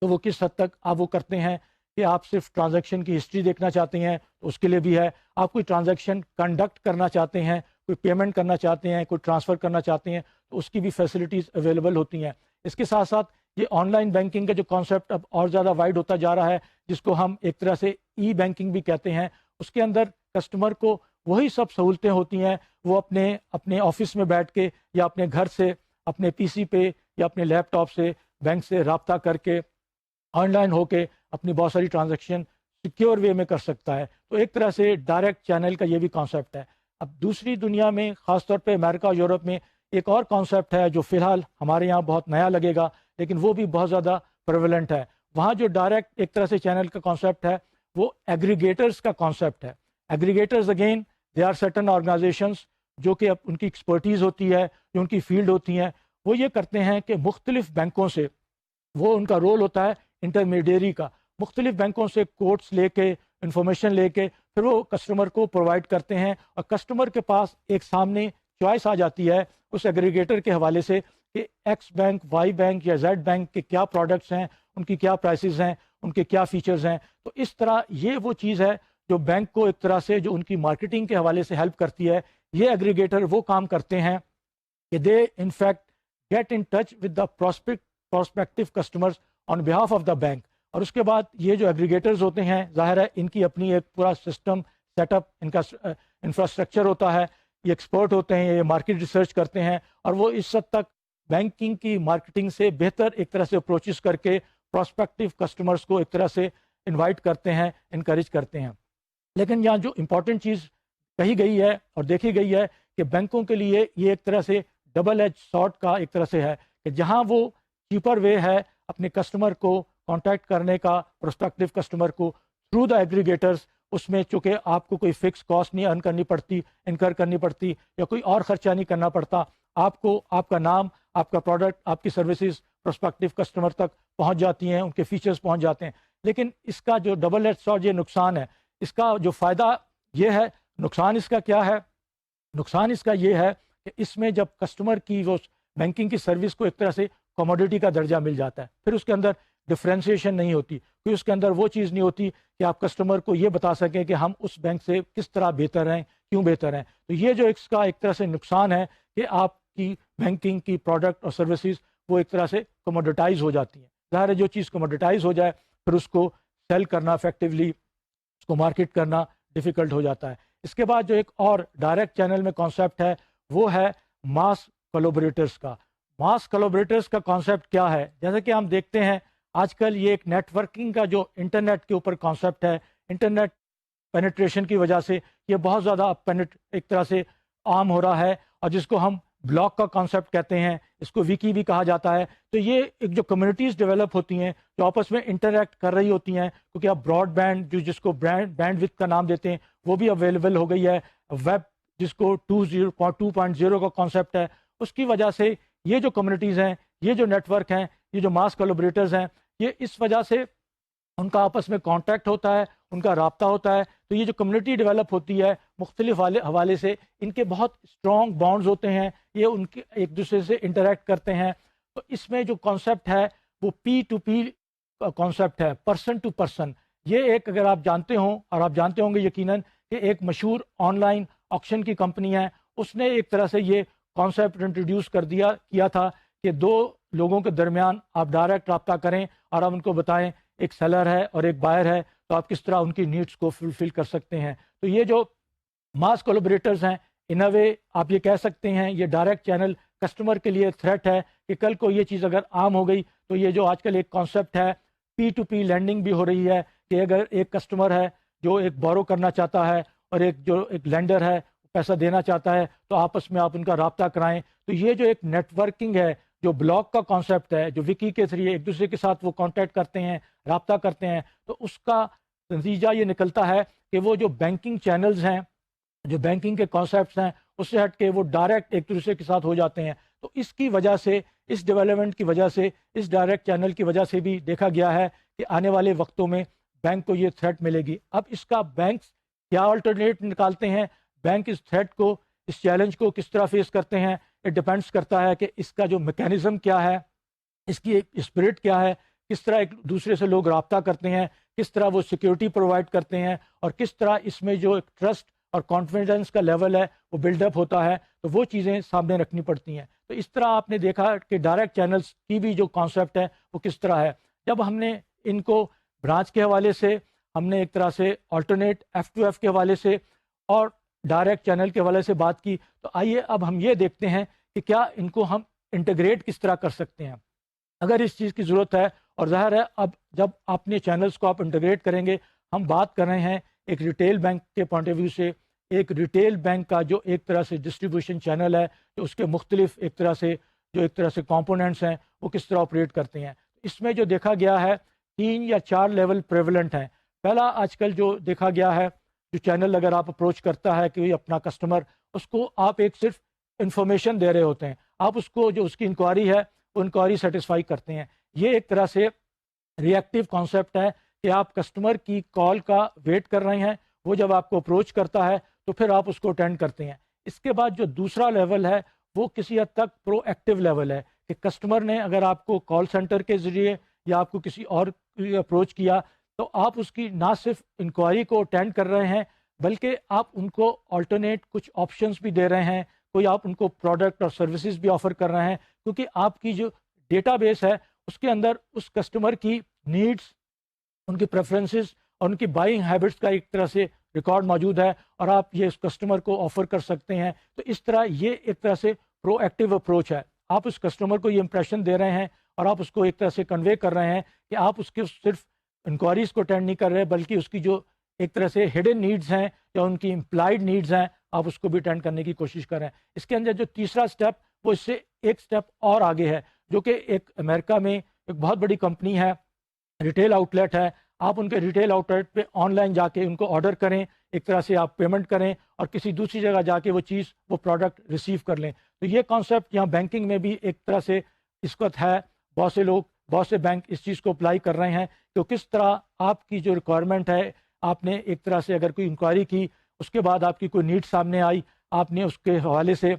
[SPEAKER 1] تو وہ کس حد تک آپ وہ کرتے ہیں کہ آپ صرف ٹرانزیکشن کی ہسٹری دیکھنا چاہتے ہیں تو اس کے لیے بھی ہے, آپ کوئی ٹرانزیکشن کنڈکٹ کرنا چاہتے ہیں, کوئی پیمنٹ کرنا چاہتے ہیں, کوئی ٹرانسفر کرنا چاہتے ہیں تو اس کی بھی فیسلٹیز اویلیبل ہوتی ہیں. اس کے ساتھ ساتھ یہ آن لائن بینکنگ کا جو کانسیپٹ اب اور زیادہ وائڈ ہوتا جا رہا ہے جس کو ہم ایک طرح سے ای بینکنگ بھی کہتے ہیں, اس کے اندر کسٹمر کو وہی سب سہولتیں ہوتی ہیں, وہ اپنے آفس میں بیٹھ کے یا اپنے گھر سے اپنے PC پہ یا اپنے لیپ ٹاپ سے بینک سے رابطہ کر کے آن لائن ہو کے اپنی بہت ساری ٹرانزیکشن سیکیور وے میں کر سکتا ہے. تو ایک طرح سے ڈائریکٹ چینل کا یہ بھی کانسیپٹ ہے. اب دوسری دنیا میں خاص طور پہ امریکہ اور یورپ میں ایک اور کانسیپٹ ہے جو فی الحال ہمارے یہاں بہت نیا لگے گا لیکن وہ بھی بہت زیادہ پریولنٹ ہے. وہاں جو ڈائریکٹ ایک طرح سے چینل کا کانسیپٹ ہے وہ ایگریگیٹرز کا کانسیپٹ ہے. Aggregators again they are certain organisations جو کہ ان کی ایکسپرٹیز ہوتی ہے, جو ان کی فیلڈ ہوتی ہیں, وہ یہ کرتے ہیں کہ مختلف بینکوں سے وہ ان کا رول ہوتا ہے انٹرمیڈیری کا, مختلف بینکوں سے کوٹس لے کے انفارمیشن لے کے پھر وہ کسٹمر کو پرووائڈ کرتے ہیں, اور کسٹمر کے پاس ایک سامنے چوائس آ جاتی ہے اس ایگریگیٹر کے حوالے سے کہ ایکس بینک, وائی بینک یا زیڈ بینک کے کیا پروڈکٹس ہیں, ان کی کیا پرائسز ہیں, ان کے کیا فیچرز ہیں. تو اس طرح یہ وہ چیز ہے جو بینک کو ایک طرح سے جو ان کی مارکیٹنگ کے حوالے سے ہیلپ کرتی ہے. یہ ایگریگیٹر وہ کام کرتے ہیں کہ they in fact get in touch with the prospective customers on behalf of the bank. اور اس کے بعد یہ جو ایگریگیٹرز ہوتے ہیں ظاہر ہے ان کی اپنی ایک پورا سسٹم سیٹ اپ, ان کا انفراسٹرکچر ہوتا ہے, یہ ایکسپرٹ ہوتے ہیں, یہ مارکیٹ ریسرچ کرتے ہیں, اور وہ اس حد تک بینکنگ کی مارکیٹنگ سے بہتر ایک طرح سے اپروچز کر کے پراسپیکٹیو کسٹمرز کو ایک طرح سے انوائٹ کرتے ہیں, انکریج کرتے ہیں. لیکن یہاں جو امپورٹنٹ چیز کہی گئی ہے اور دیکھی گئی ہے کہ بینکوں کے لیے یہ ایک طرح سے ڈبل ایج سارڈ کا ایک طرح سے ہے کہ جہاں وہ چیپر وے ہے اپنے کسٹمر کو کانٹیکٹ کرنے کا, پروسپیکٹیو کسٹمر کو تھرو دا ایگریگیٹرز, اس میں چونکہ آپ کو کوئی فکس کاسٹ نہیں انکر کرنی پڑتی یا کوئی اور خرچہ نہیں کرنا پڑتا، آپ کو آپ کا نام، آپ کا پروڈکٹ، آپ کی سروسز پروسپیکٹیو کسٹمر تک پہنچ جاتی ہیں، ان کے فیچرز پہنچ جاتے ہیں۔ لیکن اس کا جو ڈبل ایج سوارڈ یہ نقصان ہے، اس کا جو فائدہ یہ ہے، نقصان اس کا کیا ہے؟ نقصان اس کا یہ ہے کہ اس میں جب کسٹمر کی وہ بینکنگ کی سروس کو ایک طرح سے کموڈیٹی کا درجہ مل جاتا ہے، پھر اس کے اندر ڈفرینسیشن نہیں ہوتی، پھر اس کے اندر وہ چیز نہیں ہوتی کہ آپ کسٹمر کو یہ بتا سکیں کہ ہم اس بینک سے کس طرح بہتر ہیں، کیوں بہتر ہیں۔ تو یہ جو اس کا ایک طرح سے نقصان ہے کہ آپ کی بینکنگ کی پروڈکٹ اور سروسز وہ ایک طرح سے کموڈیٹائز ہو جاتی ہیں۔ ظاہر ہے جو چیز کموڈیٹائز ہو جائے پھر اس کو سیل کرنا افیکٹولی، اس کو مارکیٹ کرنا ڈیفیکلٹ ہو جاتا ہے۔ اس کے بعد جو ایک اور ڈائریکٹ چینل میں کانسیپٹ ہے وہ ہے ماس کولابریٹرز کا۔ ماس کولابریٹرز کا کانسیپٹ کیا ہے؟ جیسے کہ ہم دیکھتے ہیں آج کل یہ ایک نیٹ ورکنگ کا جو انٹرنیٹ کے اوپر کانسیپٹ ہے، انٹرنیٹ پینیٹریشن کی وجہ سے یہ بہت زیادہ ایک طرح سے عام ہو رہا ہے، اور جس کو ہم بلاک کا کانسیپٹ کہتے ہیں، اس کو ویکی بھی کہا جاتا ہے۔ تو یہ ایک جو کمیونٹیز ڈیولپ ہوتی ہیں جو آپس میں انٹریکٹ کر رہی ہوتی ہیں، کیونکہ اب براڈ بینڈ جس کو بینڈ وتھ کا نام دیتے ہیں وہ بھی اویلیبل ہو گئی ہے، ویب جس کو 2.0 کا کانسیپٹ ہے، اس کی وجہ سے یہ جو کمیونٹیز ہیں، یہ جو نیٹ ورک ہیں، یہ جو ماس کولابریٹرز ہیں، یہ اس وجہ سے ان کا آپس میں کانٹیکٹ ہوتا ہے، ان کا رابطہ ہوتا ہے۔ تو یہ جو کمیونٹی ڈیولپ ہوتی ہے مختلف حوالے سے، ان کے بہت اسٹرانگ بانڈز ہوتے ہیں، یہ ان کے ایک دوسرے سے انٹریکٹ کرتے ہیں۔ تو اس میں جو کانسیپٹ ہے وہ پی ٹو پی کانسیپٹ ہے، پرسن ٹو پرسن۔ یہ ایک اگر آپ جانتے ہوں، اور آپ جانتے ہوں گے یقیناً، کہ ایک مشہور آن لائن آکشن کی کمپنی ہے، اس نے ایک طرح سے یہ کانسیپٹ انٹروڈیوس کیا تھا کہ دو لوگوں کے درمیان آپ ڈائریکٹ رابطہ کریں اور آپ ان کو بتائیں ایک سیلر ہے اور ایک بائر ہے، تو آپ کس طرح ان کی نیڈس کو فلفل کر سکتے ہیں۔ تو یہ جو ماس کولابریٹرز ہیں، ان اے وے آپ یہ کہہ سکتے ہیں یہ ڈائریکٹ چینل کسٹمر کے لیے تھریٹ ہے کہ کل کو یہ چیز اگر عام ہو گئی تو یہ جو آج کل ایک کانسیپٹ ہے پی ٹو پی لینڈنگ بھی ہو رہی ہے، کہ اگر ایک کسٹمر ہے جو ایک بورو کرنا چاہتا ہے اور ایک لینڈر ہے پیسہ دینا چاہتا ہے، تو آپس میں آپ ان کا رابطہ کرائیں۔ تو یہ جو ایک نیٹ ورکنگ ہے، جو بلاک کا کانسیپٹ ہے، جو وکی کے ذریعے ایک دوسرے کے ساتھ وہ کانٹیکٹ کرتے ہیں، رابطہ کرتے ہیں، تو اس کا نتیجہ یہ نکلتا ہے کہ وہ جو بینکنگ چینلز ہیں، جو بینکنگ کے کانسیپٹس ہیں، اس سے ہٹ کے وہ ڈائریکٹ ایک دوسرے کے ساتھ ہو جاتے ہیں۔ تو اس کی وجہ سے، اس ڈیولپمنٹ کی وجہ سے، اس ڈائریکٹ چینل کی وجہ سے بھی دیکھا گیا ہے کہ آنے والے وقتوں میں بینک کو یہ تھریٹ ملے گی۔ اب اس کا بینکس کیا الٹرنیٹ نکالتے ہیں، بینک اس تھریٹ کو، اس چیلنج کو کس طرح فیس کرتے ہیں، اٹ ڈپینڈس کرتا ہے کہ اس کا جو میکینزم کیا ہے، اس کی ایک اسپرٹ کیا ہے، کس طرح ایک دوسرے سے لوگ رابطہ کرتے ہیں، کس طرح وہ سیکیورٹی پرووائڈ کرتے ہیں، اور کس طرح اس میں جو ایک ٹرسٹ اور کانفیڈنس کا لیول ہے وہ بلڈ اپ ہوتا ہے۔ تو وہ چیزیں سامنے رکھنی پڑتی ہیں۔ تو اس طرح آپ نے دیکھا کہ ڈائریکٹ چینلز کی بھی جو کانسیپٹ ہے وہ کس طرح ہے۔ جب ہم نے ان کو برانچ کے حوالے سے، ہم نے ایک طرح سے آلٹرنیٹ F2F کے حوالے سے اور ڈائریکٹ چینل کے حوالے سے بات کی، تو آئیے اب ہم یہ دیکھتے ہیں کہ کیا ان کو ہم انٹیگریٹ کس طرح کر سکتے ہیں اگر اس چیز کی ضرورت ہے۔ اور ظاہر ہے اب جب اپنے چینلز کو آپ انٹیگریٹ کریں گے، ہم بات کر رہے ہیں ایک ریٹیل بینک کے پوائنٹ آف ویو سے، ایک ریٹیل بینک کا جو ایک طرح سے ڈسٹریبیوشن چینل ہے، جو اس کے مختلف ایک طرح سے کمپوننٹس ہیں وہ کس طرح آپریٹ کرتے ہیں۔ اس میں جو دیکھا گیا ہے 3 یا 4 لیول پریولنٹ ہیں۔ پہلا آج کل جو دیکھا گیا ہے، جو چینل اگر آپ اپروچ کرتا ہے کہ اپنا کسٹمر، اس کو آپ ایک صرف انفارمیشن دے رہے ہوتے ہیں، آپ اس کو جو اس کی انکوائری ہے وہ انکوائری سیٹسفائی کرتے ہیں۔ یہ ایک طرح سے ری ایکٹیو کانسیپٹ ہے کہ آپ کسٹمر کی کال کا ویٹ کر رہے ہیں، وہ جب آپ کو اپروچ کرتا ہے تو پھر آپ اس کو اٹینڈ کرتے ہیں۔ اس کے بعد جو دوسرا لیول ہے وہ کسی حد تک پرو ایکٹیو لیول ہے، کہ کسٹمر نے اگر آپ کو کال سینٹر کے ذریعے یا آپ کو کسی اور اپروچ کیا تو آپ اس کی نہ صرف انکوائری کو اٹینڈ کر رہے ہیں بلکہ آپ ان کو آلٹرنیٹ کچھ آپشنس بھی دے رہے ہیں، کوئی آپ ان کو پروڈکٹ اور سروسز بھی آفر کر رہے ہیں، کیونکہ آپ کی جو ڈیٹا بیس ہے اس کے اندر اس کسٹمر کی نیڈس، ان کی پریفرنسز اور ان کی بائنگ ہیبٹس کا ایک طرح سے ریکارڈ موجود ہے، اور آپ یہ اس کسٹمر کو آفر کر سکتے ہیں۔ تو اس طرح یہ ایک طرح سے پرو ایکٹیو اپروچ ہے۔ آپ اس کسٹمر کو یہ امپریشن دے رہے ہیں اور آپ اس کو ایک طرح سے کنوے کر رہے ہیں کہ آپ اس کے صرف انکوائریز کو اٹینڈ نہیں کر رہے بلکہ اس کی جو ایک طرح سے ہڈن نیڈز ہیں یا ان کی امپلائڈ نیڈز ہیں، آپ اس کو بھی اٹینڈ کرنے کی کوشش کر رہے ہیں۔ اس کے اندر جو تیسرا سٹیپ وہ اس سے ایک سٹیپ اور آگے ہے، جو کہ ایک امریکہ میں ایک بہت بڑی کمپنی ہے، ریٹیل آؤٹ لیٹ ہے، آپ ان کے ریٹیل آؤٹ لیٹ پہ آن لائن جا کے ان کو آرڈر کریں، ایک طرح سے آپ پیمنٹ کریں اور کسی دوسری جگہ جا کے وہ پروڈکٹ ریسیو کر لیں۔ تو یہ کانسیپٹ یہاں بینکنگ میں بھی ایک طرح سے اس وقت ہے، بہت سے بینک اس چیز کو اپلائی کر رہے ہیں کہ کس طرح آپ کی جو ریکوائرمنٹ ہے، آپ نے ایک طرح سے اگر کوئی انکوائری کی، اس کے بعد آپ کی کوئی نیڈ سامنے آئی، آپ نے اس کے حوالے سے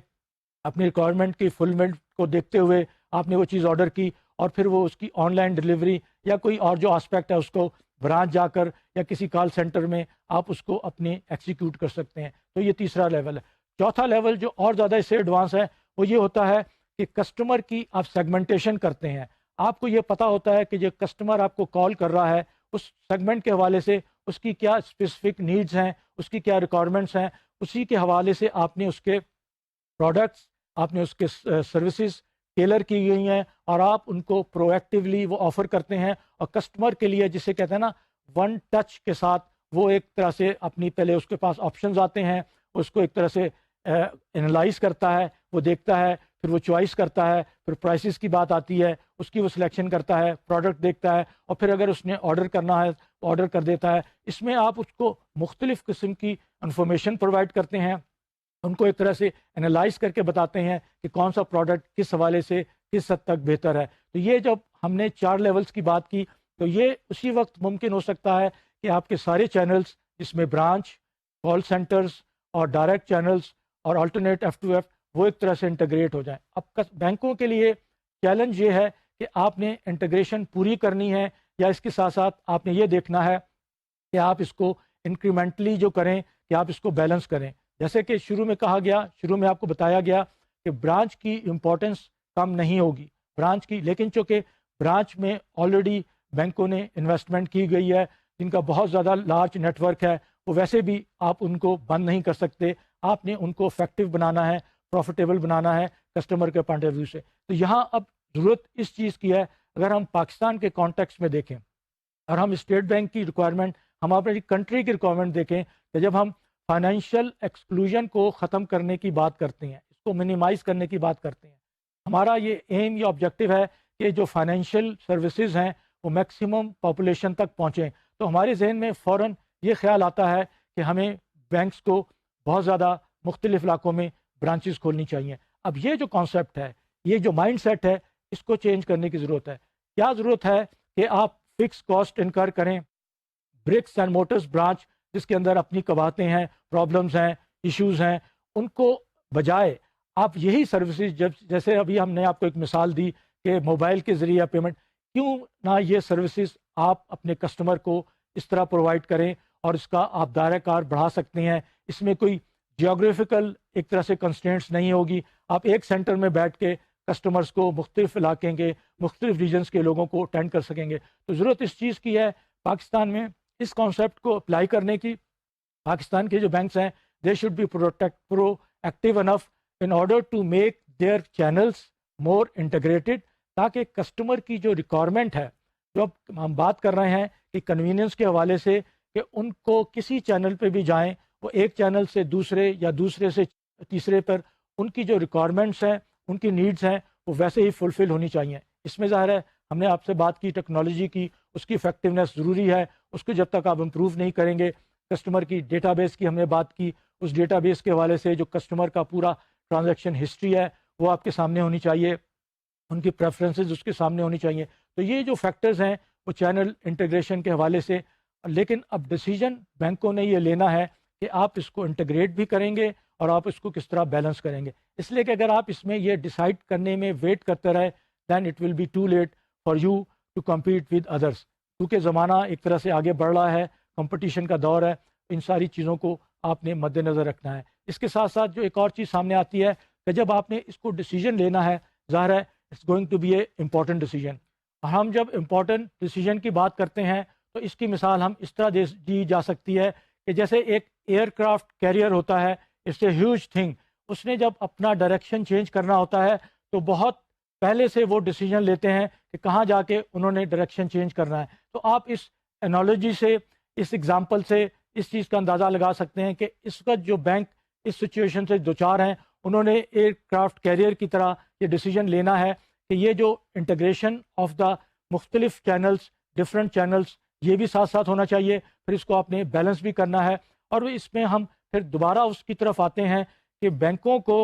[SPEAKER 1] اپنی ریکوائرمنٹ کی فلمنٹ کو دیکھتے ہوئے آپ نے وہ چیز آرڈر کی، اور پھر وہ اس کی آن لائن ڈلیوری یا کوئی اور جو آسپیکٹ ہے اس کو برانچ جا کر یا کسی کال سینٹر میں آپ اس کو اپنے ایکسیکیوٹ کر سکتے ہیں۔ تو یہ تیسرا لیول ہے۔ چوتھا لیول جو اور زیادہ اس سے ایڈوانس ہے وہ یہ ہوتا ہے کہ کسٹمر کی آپ سیگمنٹیشن کرتے ہیں۔ آپ کو یہ پتہ ہوتا ہے کہ جو کسٹمر آپ کو کال کر رہا ہے اس سیگمنٹ کے حوالے سے اس کی کیا اسپیسیفک نیڈز ہیں، اس کی کیا ریکوائرمنٹس ہیں، اسی کے حوالے سے آپ نے اس کے پروڈکٹس، آپ نے اس کے سروسز ٹیلر کی گئی ہیں، اور آپ ان کو پرو ایکٹیولی وہ آفر کرتے ہیں، اور کسٹمر کے لیے جسے کہتے ہیں نا ون ٹچ کے ساتھ وہ ایک طرح سے اپنی پہلے اس کے پاس آپشنز آتے ہیں، اس کو ایک طرح سے انالائز کرتا ہے، وہ دیکھتا ہے، پھر وہ چوائس کرتا ہے، پھر پرائسز کی بات آتی ہے، اس کی وہ سلیکشن کرتا ہے، پروڈکٹ دیکھتا ہے، اور پھر اگر اس نے آرڈر کرنا ہے آرڈر کر دیتا ہے۔ اس میں آپ اس کو مختلف قسم کی انفارمیشن پرووائڈ کرتے ہیں، ان کو ایک طرح سے انالائز کر کے بتاتے ہیں کہ کون سا پروڈکٹ کس حوالے سے کس حد تک بہتر ہے۔ تو یہ جب ہم نے 4 لیولز کی بات کی تو یہ اسی وقت ممکن ہو سکتا ہے کہ آپ کے سارے چینلز جس میں برانچ، کال سینٹرز اور ڈائریکٹ چینلز اور آلٹرنیٹ F2F وہ ایک طرح سے انٹیگریٹ ہو جائیں۔ اب بینکوں کے لیے چیلنج یہ ہے کہ آپ نے انٹیگریشن پوری کرنی ہے، یا اس کے ساتھ ساتھ آپ نے یہ دیکھنا ہے کہ آپ اس کو انکریمنٹلی جو کریں کہ آپ اس کو بیلنس کریں۔ جیسے کہ شروع میں آپ کو بتایا گیا کہ برانچ کی امپورٹنس کم نہیں ہوگی، برانچ کی، لیکن چونکہ برانچ میں آلریڈی بینکوں نے انویسٹمنٹ کی گئی ہے، جن کا بہت زیادہ لارج نیٹ ورک ہے، وہ ویسے بھی آپ ان کو بند نہیں کر سکتے، آپ نے ان کو افیکٹو بنانا ہے، پروفیٹیبل بنانا ہے کسٹمر کے پوائنٹ آف ویو سے۔ تو یہاں اب ضرورت اس چیز کی ہے، اگر ہم پاکستان کے کانٹیکس میں دیکھیں اور ہم اسٹیٹ بینک کی ریکوائرمنٹ، ہم اپنی کنٹری کی ریکوائرمنٹ دیکھیں کہ جب ہم فائنینشیل ایکسکلوژن کو ختم کرنے کی بات کرتے ہیں، اس کو منیمائز کرنے کی بات کرتے ہیں، ہمارا یہ ایم یا آبجیکٹو ہے کہ جو فائنینشیل سروسز ہیں وہ میکسیمم پاپولیشن تک پہنچیں، تو ہمارے ذہن میں فوراً یہ خیال آتا ہے کہ ہمیں بینکس کو بہت زیادہ مختلف علاقوں میں برانچز کھولنی چاہیے۔ اب یہ جو کانسیپٹ ہے، یہ جو مائنڈ سیٹ ہے، اس کو چینج کرنے کی ضرورت ہے۔ کیا ضرورت ہے کہ آپ فکس کاسٹ انکر کریں، برکس اینڈ موٹرز برانچ جس کے اندر اپنی قباہتیں ہیں، پرابلمز ہیں، ایشوز ہیں، ان کو بجائے آپ یہی سروسز جیسے ابھی ہم نے آپ کو ایک مثال دی کہ موبائل کے ذریعے پیمنٹ، کیوں نہ یہ سروسز آپ اپنے کسٹمر کو اس طرح پرووائڈ کریں، اور اس کا آپ دائرہ کار بڑھا سکتے ہیں۔ اس میں کوئی جیوگرافیکل ایک طرح سے کنسٹرینٹس نہیں ہوگی، آپ ایک سینٹر میں بیٹھ کے کسٹمرز کو مختلف علاقے کے مختلف ریجنز کے لوگوں کو اٹینڈ کر سکیں گے۔ تو ضرورت اس چیز کی ہے پاکستان میں اس کانسیپٹ کو اپلائی کرنے کی۔ پاکستان کے جو بینکس ہیں they should be proactive enough in order to make their channels more integrated, تاکہ کسٹمر کی جو ریکوائرمنٹ ہے، جو اب ہم بات کر رہے ہیں کہ کنوینئنس کے حوالے سے کہ ان کو کسی چینل پہ بھی جائیں، وہ ایک چینل سے دوسرے یا دوسرے سے تیسرے پر ان کی جو ریکوائرمنٹس ہیں، ان کی نیڈز ہیں، وہ ویسے ہی فلفل ہونی چاہیے۔ اس میں ظاہر ہے ہم نے آپ سے بات کی ٹیکنالوجی کی، اس کی افیکٹونیس ضروری ہے، اس کو جب تک آپ امپروو نہیں کریں گے۔ کسٹمر کی ڈیٹا بیس کی ہم نے بات کی، اس ڈیٹا بیس کے حوالے سے جو کسٹمر کا پورا ٹرانزیکشن ہسٹری ہے وہ آپ کے سامنے ہونی چاہیے، ان کی پریفرنسز اس کے سامنے ہونی چاہیے۔ تو یہ جو فیکٹرز ہیں وہ چینل انٹیگریشن کے حوالے سے، لیکن اب ڈیسیجن بینکوں نے یہ لینا ہے کہ آپ اس کو انٹیگریٹ بھی کریں گے اور آپ اس کو کس طرح بیلنس کریں گے۔ اس لیے کہ اگر آپ اس میں یہ ڈیسائیڈ کرنے میں ویٹ کرتے رہے then it will be too late for you to compete with others, کیونکہ زمانہ ایک طرح سے آگے بڑھ رہا ہے، کمپٹیشن کا دور ہے، ان ساری چیزوں کو آپ نے مد نظر رکھنا ہے۔ اس کے ساتھ ساتھ جو ایک اور چیز سامنے آتی ہے کہ جب آپ نے اس کو ڈیسیجن لینا ہے، ظاہر ہے it's going to be a important decision. ہم جب امپورٹنٹ ڈیسیجن کی بات کرتے ہیں تو اس کی مثال ہم اس طرح دی جا سکتی ہے کہ جیسے ایک ایئر کرافٹ کیریئر ہوتا ہے، اٹس اے ہیوج تھنگ، اس نے جب اپنا ڈائریکشن چینج کرنا ہوتا ہے تو بہت پہلے سے وہ ڈیسیجن لیتے ہیں کہ کہاں جا کے انہوں نے ڈائریکشن چینج کرنا ہے۔ تو آپ اس انالوجی سے، اس ایگزامپل سے اس چیز کا اندازہ لگا سکتے ہیں کہ اس وقت جو بینک اس سچویشن سے دوچار ہیں، انہوں نے ایئر کرافٹ کیریئر کی طرح یہ ڈیسیجن لینا ہے کہ یہ جو انٹیگریشن آف دا مختلف چینلز، ڈفرینٹ چینلز یہ بھی ساتھ ساتھ ہونا چاہیے. پھر اس کو آپ نے بیلنس بھی کرنا ہے. اور اس میں ہم پھر دوبارہ اس کی طرف آتے ہیں کہ بینکوں کو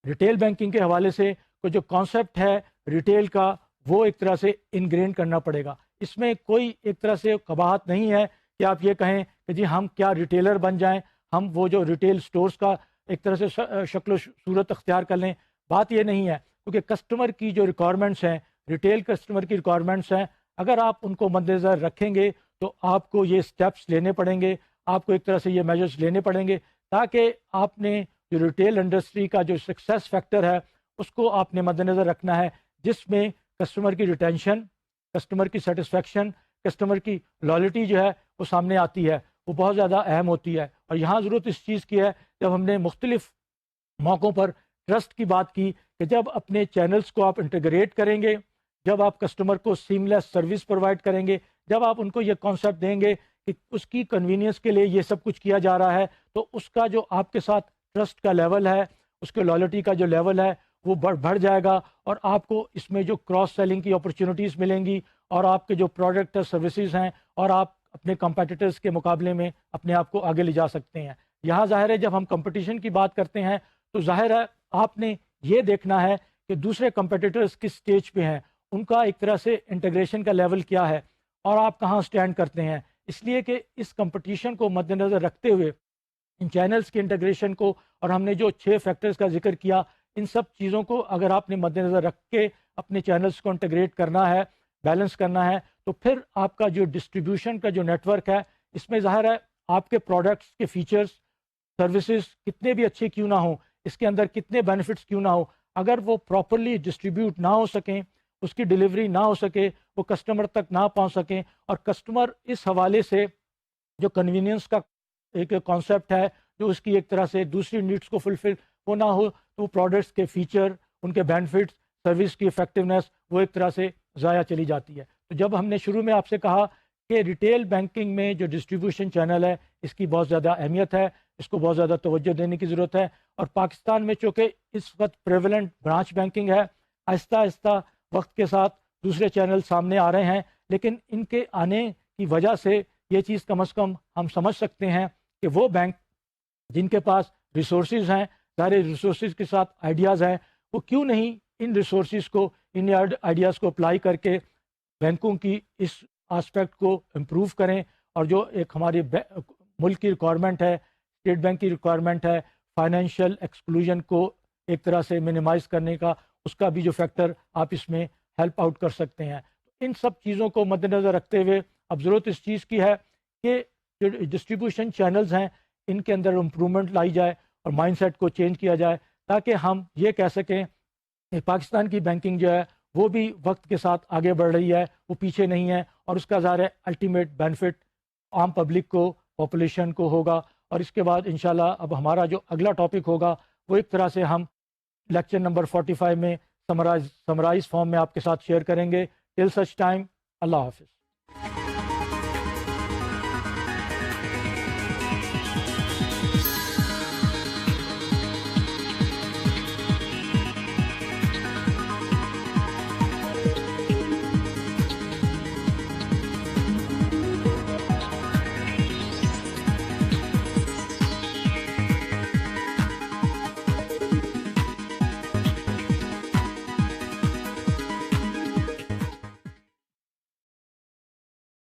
[SPEAKER 1] ریٹیل بینکنگ کے حوالے سے کوئی جو کانسیپٹ ہے ریٹیل کا وہ ایک طرح سے انگرین کرنا پڑے گا. اس میں کوئی ایک طرح سے قباحت نہیں ہے کہ آپ یہ کہیں کہ جی ہم کیا ریٹیلر بن جائیں, ہم وہ جو ریٹیل سٹورز کا ایک طرح سے شکل و صورت اختیار کر لیں. بات یہ نہیں ہے, کیونکہ کسٹمر کی جو ریکوائرمنٹس ہیں, ریٹیل کسٹمر کی ریکوائرمنٹس ہیں, اگر آپ ان کو مد نظر رکھیں گے تو آپ کو یہ سٹیپس لینے پڑیں گے, آپ کو ایک طرح سے یہ میجرز لینے پڑیں گے تاکہ آپ نے جو ریٹیل انڈسٹری کا جو سکسیس فیکٹر ہے اس کو آپ نے مد نظر رکھنا ہے, جس میں کسٹمر کی ریٹینشن, کسٹمر کی سیٹسفیکشن, کسٹمر کی لائلٹی جو ہے وہ سامنے آتی ہے, وہ بہت زیادہ اہم ہوتی ہے. اور یہاں ضرورت اس چیز کی ہے, جب ہم نے مختلف موقعوں پر ٹرسٹ کی بات کی کہ جب اپنے چینلز کو آپ انٹیگریٹ کریں گے, جب آپ کسٹمر کو سیملیس سروس پرووائڈ کریں گے, جب آپ ان کو یہ کانسیپٹ دیں گے کہ اس کی کنوینئنس کے لیے یہ سب کچھ کیا جا رہا ہے, تو اس کا جو آپ کے ساتھ ٹرسٹ کا لیول ہے, اس کے لائلٹی کا جو لیول ہے وہ بڑھ جائے گا, اور آپ کو اس میں جو کراس سیلنگ کی اپرچونیٹیز ملیں گی, اور آپ کے جو پروڈکٹ سروسز ہیں, اور آپ اپنے کمپیٹیٹرز کے مقابلے میں اپنے آپ کو آگے لے جا سکتے ہیں. یہاں ظاہر ہے جب ہم کمپٹیشن کی بات کرتے ہیں تو ظاہر ہے آپ نے یہ دیکھنا ہے کہ دوسرے کمپیٹیٹرز کس سٹیج پہ ہیں, ان کا ایک طرح سے انٹیگریشن کا لیول کیا ہے, اور آپ کہاں سٹینڈ کرتے ہیں. اس لیے کہ اس کمپٹیشن کو مد نظر رکھتے ہوئے ان چینلز کے انٹیگریشن کو, اور ہم نے جو 6 فیکٹرز کا ذکر کیا, ان سب چیزوں کو اگر آپ نے مد نظر رکھ کے اپنے چینلز کو انٹیگریٹ کرنا ہے, بیلنس کرنا ہے, تو پھر آپ کا جو ڈسٹریبیوشن کا جو نیٹ ورک ہے, اس میں ظاہر ہے آپ کے پروڈکٹس کے فیچرز, سروسز کتنے بھی اچھے کیوں نہ ہوں, اس کے اندر کتنے بینیفٹس کیوں نہ ہو, اگر وہ پراپرلی ڈسٹریبیوٹ نہ ہو سکیں, اس کی ڈلیوری نہ ہو سکے, وہ کسٹمر تک نہ پہنچ سکیں, اور کسٹمر اس حوالے سے جو کنوینئنس کا ایک کانسیپٹ ہے, جو اس کی ایک طرح سے دوسری نیڈس کو فلفل وہ نہ ہو, تو وہ پروڈکٹس کے فیچر, ان کے بینیفٹس, سروس کی افیکٹونیس وہ ایک طرح سے ضائع چلی جاتی ہے. تو جب ہم نے شروع میں آپ سے کہا کہ ریٹیل بینکنگ میں جو ڈسٹریبیوشن چینل ہے اس کی بہت زیادہ اہمیت ہے, اس کو بہت زیادہ توجہ دینے کی ضرورت ہے, اور پاکستان میں چونکہ اس وقت پریولنٹ برانچ بینکنگ ہے, آہستہ آہستہ وقت کے ساتھ دوسرے چینل سامنے آ رہے ہیں, لیکن ان کے آنے کی وجہ سے یہ چیز کم از کم ہم سمجھ سکتے ہیں کہ وہ بینک جن کے پاس ریسورسز ہیں, سارے ریسورسز کے ساتھ آئیڈیاز ہیں, وہ کیوں نہیں ان ریسورسز کو, ان آئیڈیاز کو اپلائی کر کے بینکوں کی اس آسپیکٹ کو امپروو کریں, اور جو ایک ہماری ملک کی ریکوائرمنٹ ہے, اسٹیٹ بینک کی ریکوائرمنٹ ہے, فائنینشیل ایکسکلوژن کو ایک طرح سے منیمائز کرنے کا, اس کا بھی جو فیکٹر آپ اس میں ہیلپ آؤٹ کر سکتے ہیں. ان سب چیزوں کو مد نظر رکھتے ہوئے اب ضرورت اس چیز کی ہے کہ جو ڈسٹریبیوشن چینلز ہیں ان کے اندر امپرومنٹ لائی جائے, اور مائنڈ سیٹ کو چینج کیا جائے, تاکہ ہم یہ کہہ سکیں کہ پاکستان کی بینکنگ جو ہے وہ بھی وقت کے ساتھ آگے بڑھ رہی ہے, وہ پیچھے نہیں ہے, اور اس کا ظاہر ہے الٹیمیٹ بینیفٹ عام پبلک کو, پاپولیشن کو ہوگا. اور اس کے بعد انشاءاللہ اب ہمارا جو اگلا ٹاپک ہوگا وہ ایک طرح سے ہم لیکچر نمبر 45 میں سمرائز فارم میں آپ کے ساتھ شیئر کریں گے. ٹل سچ ٹائم, اللہ حافظ.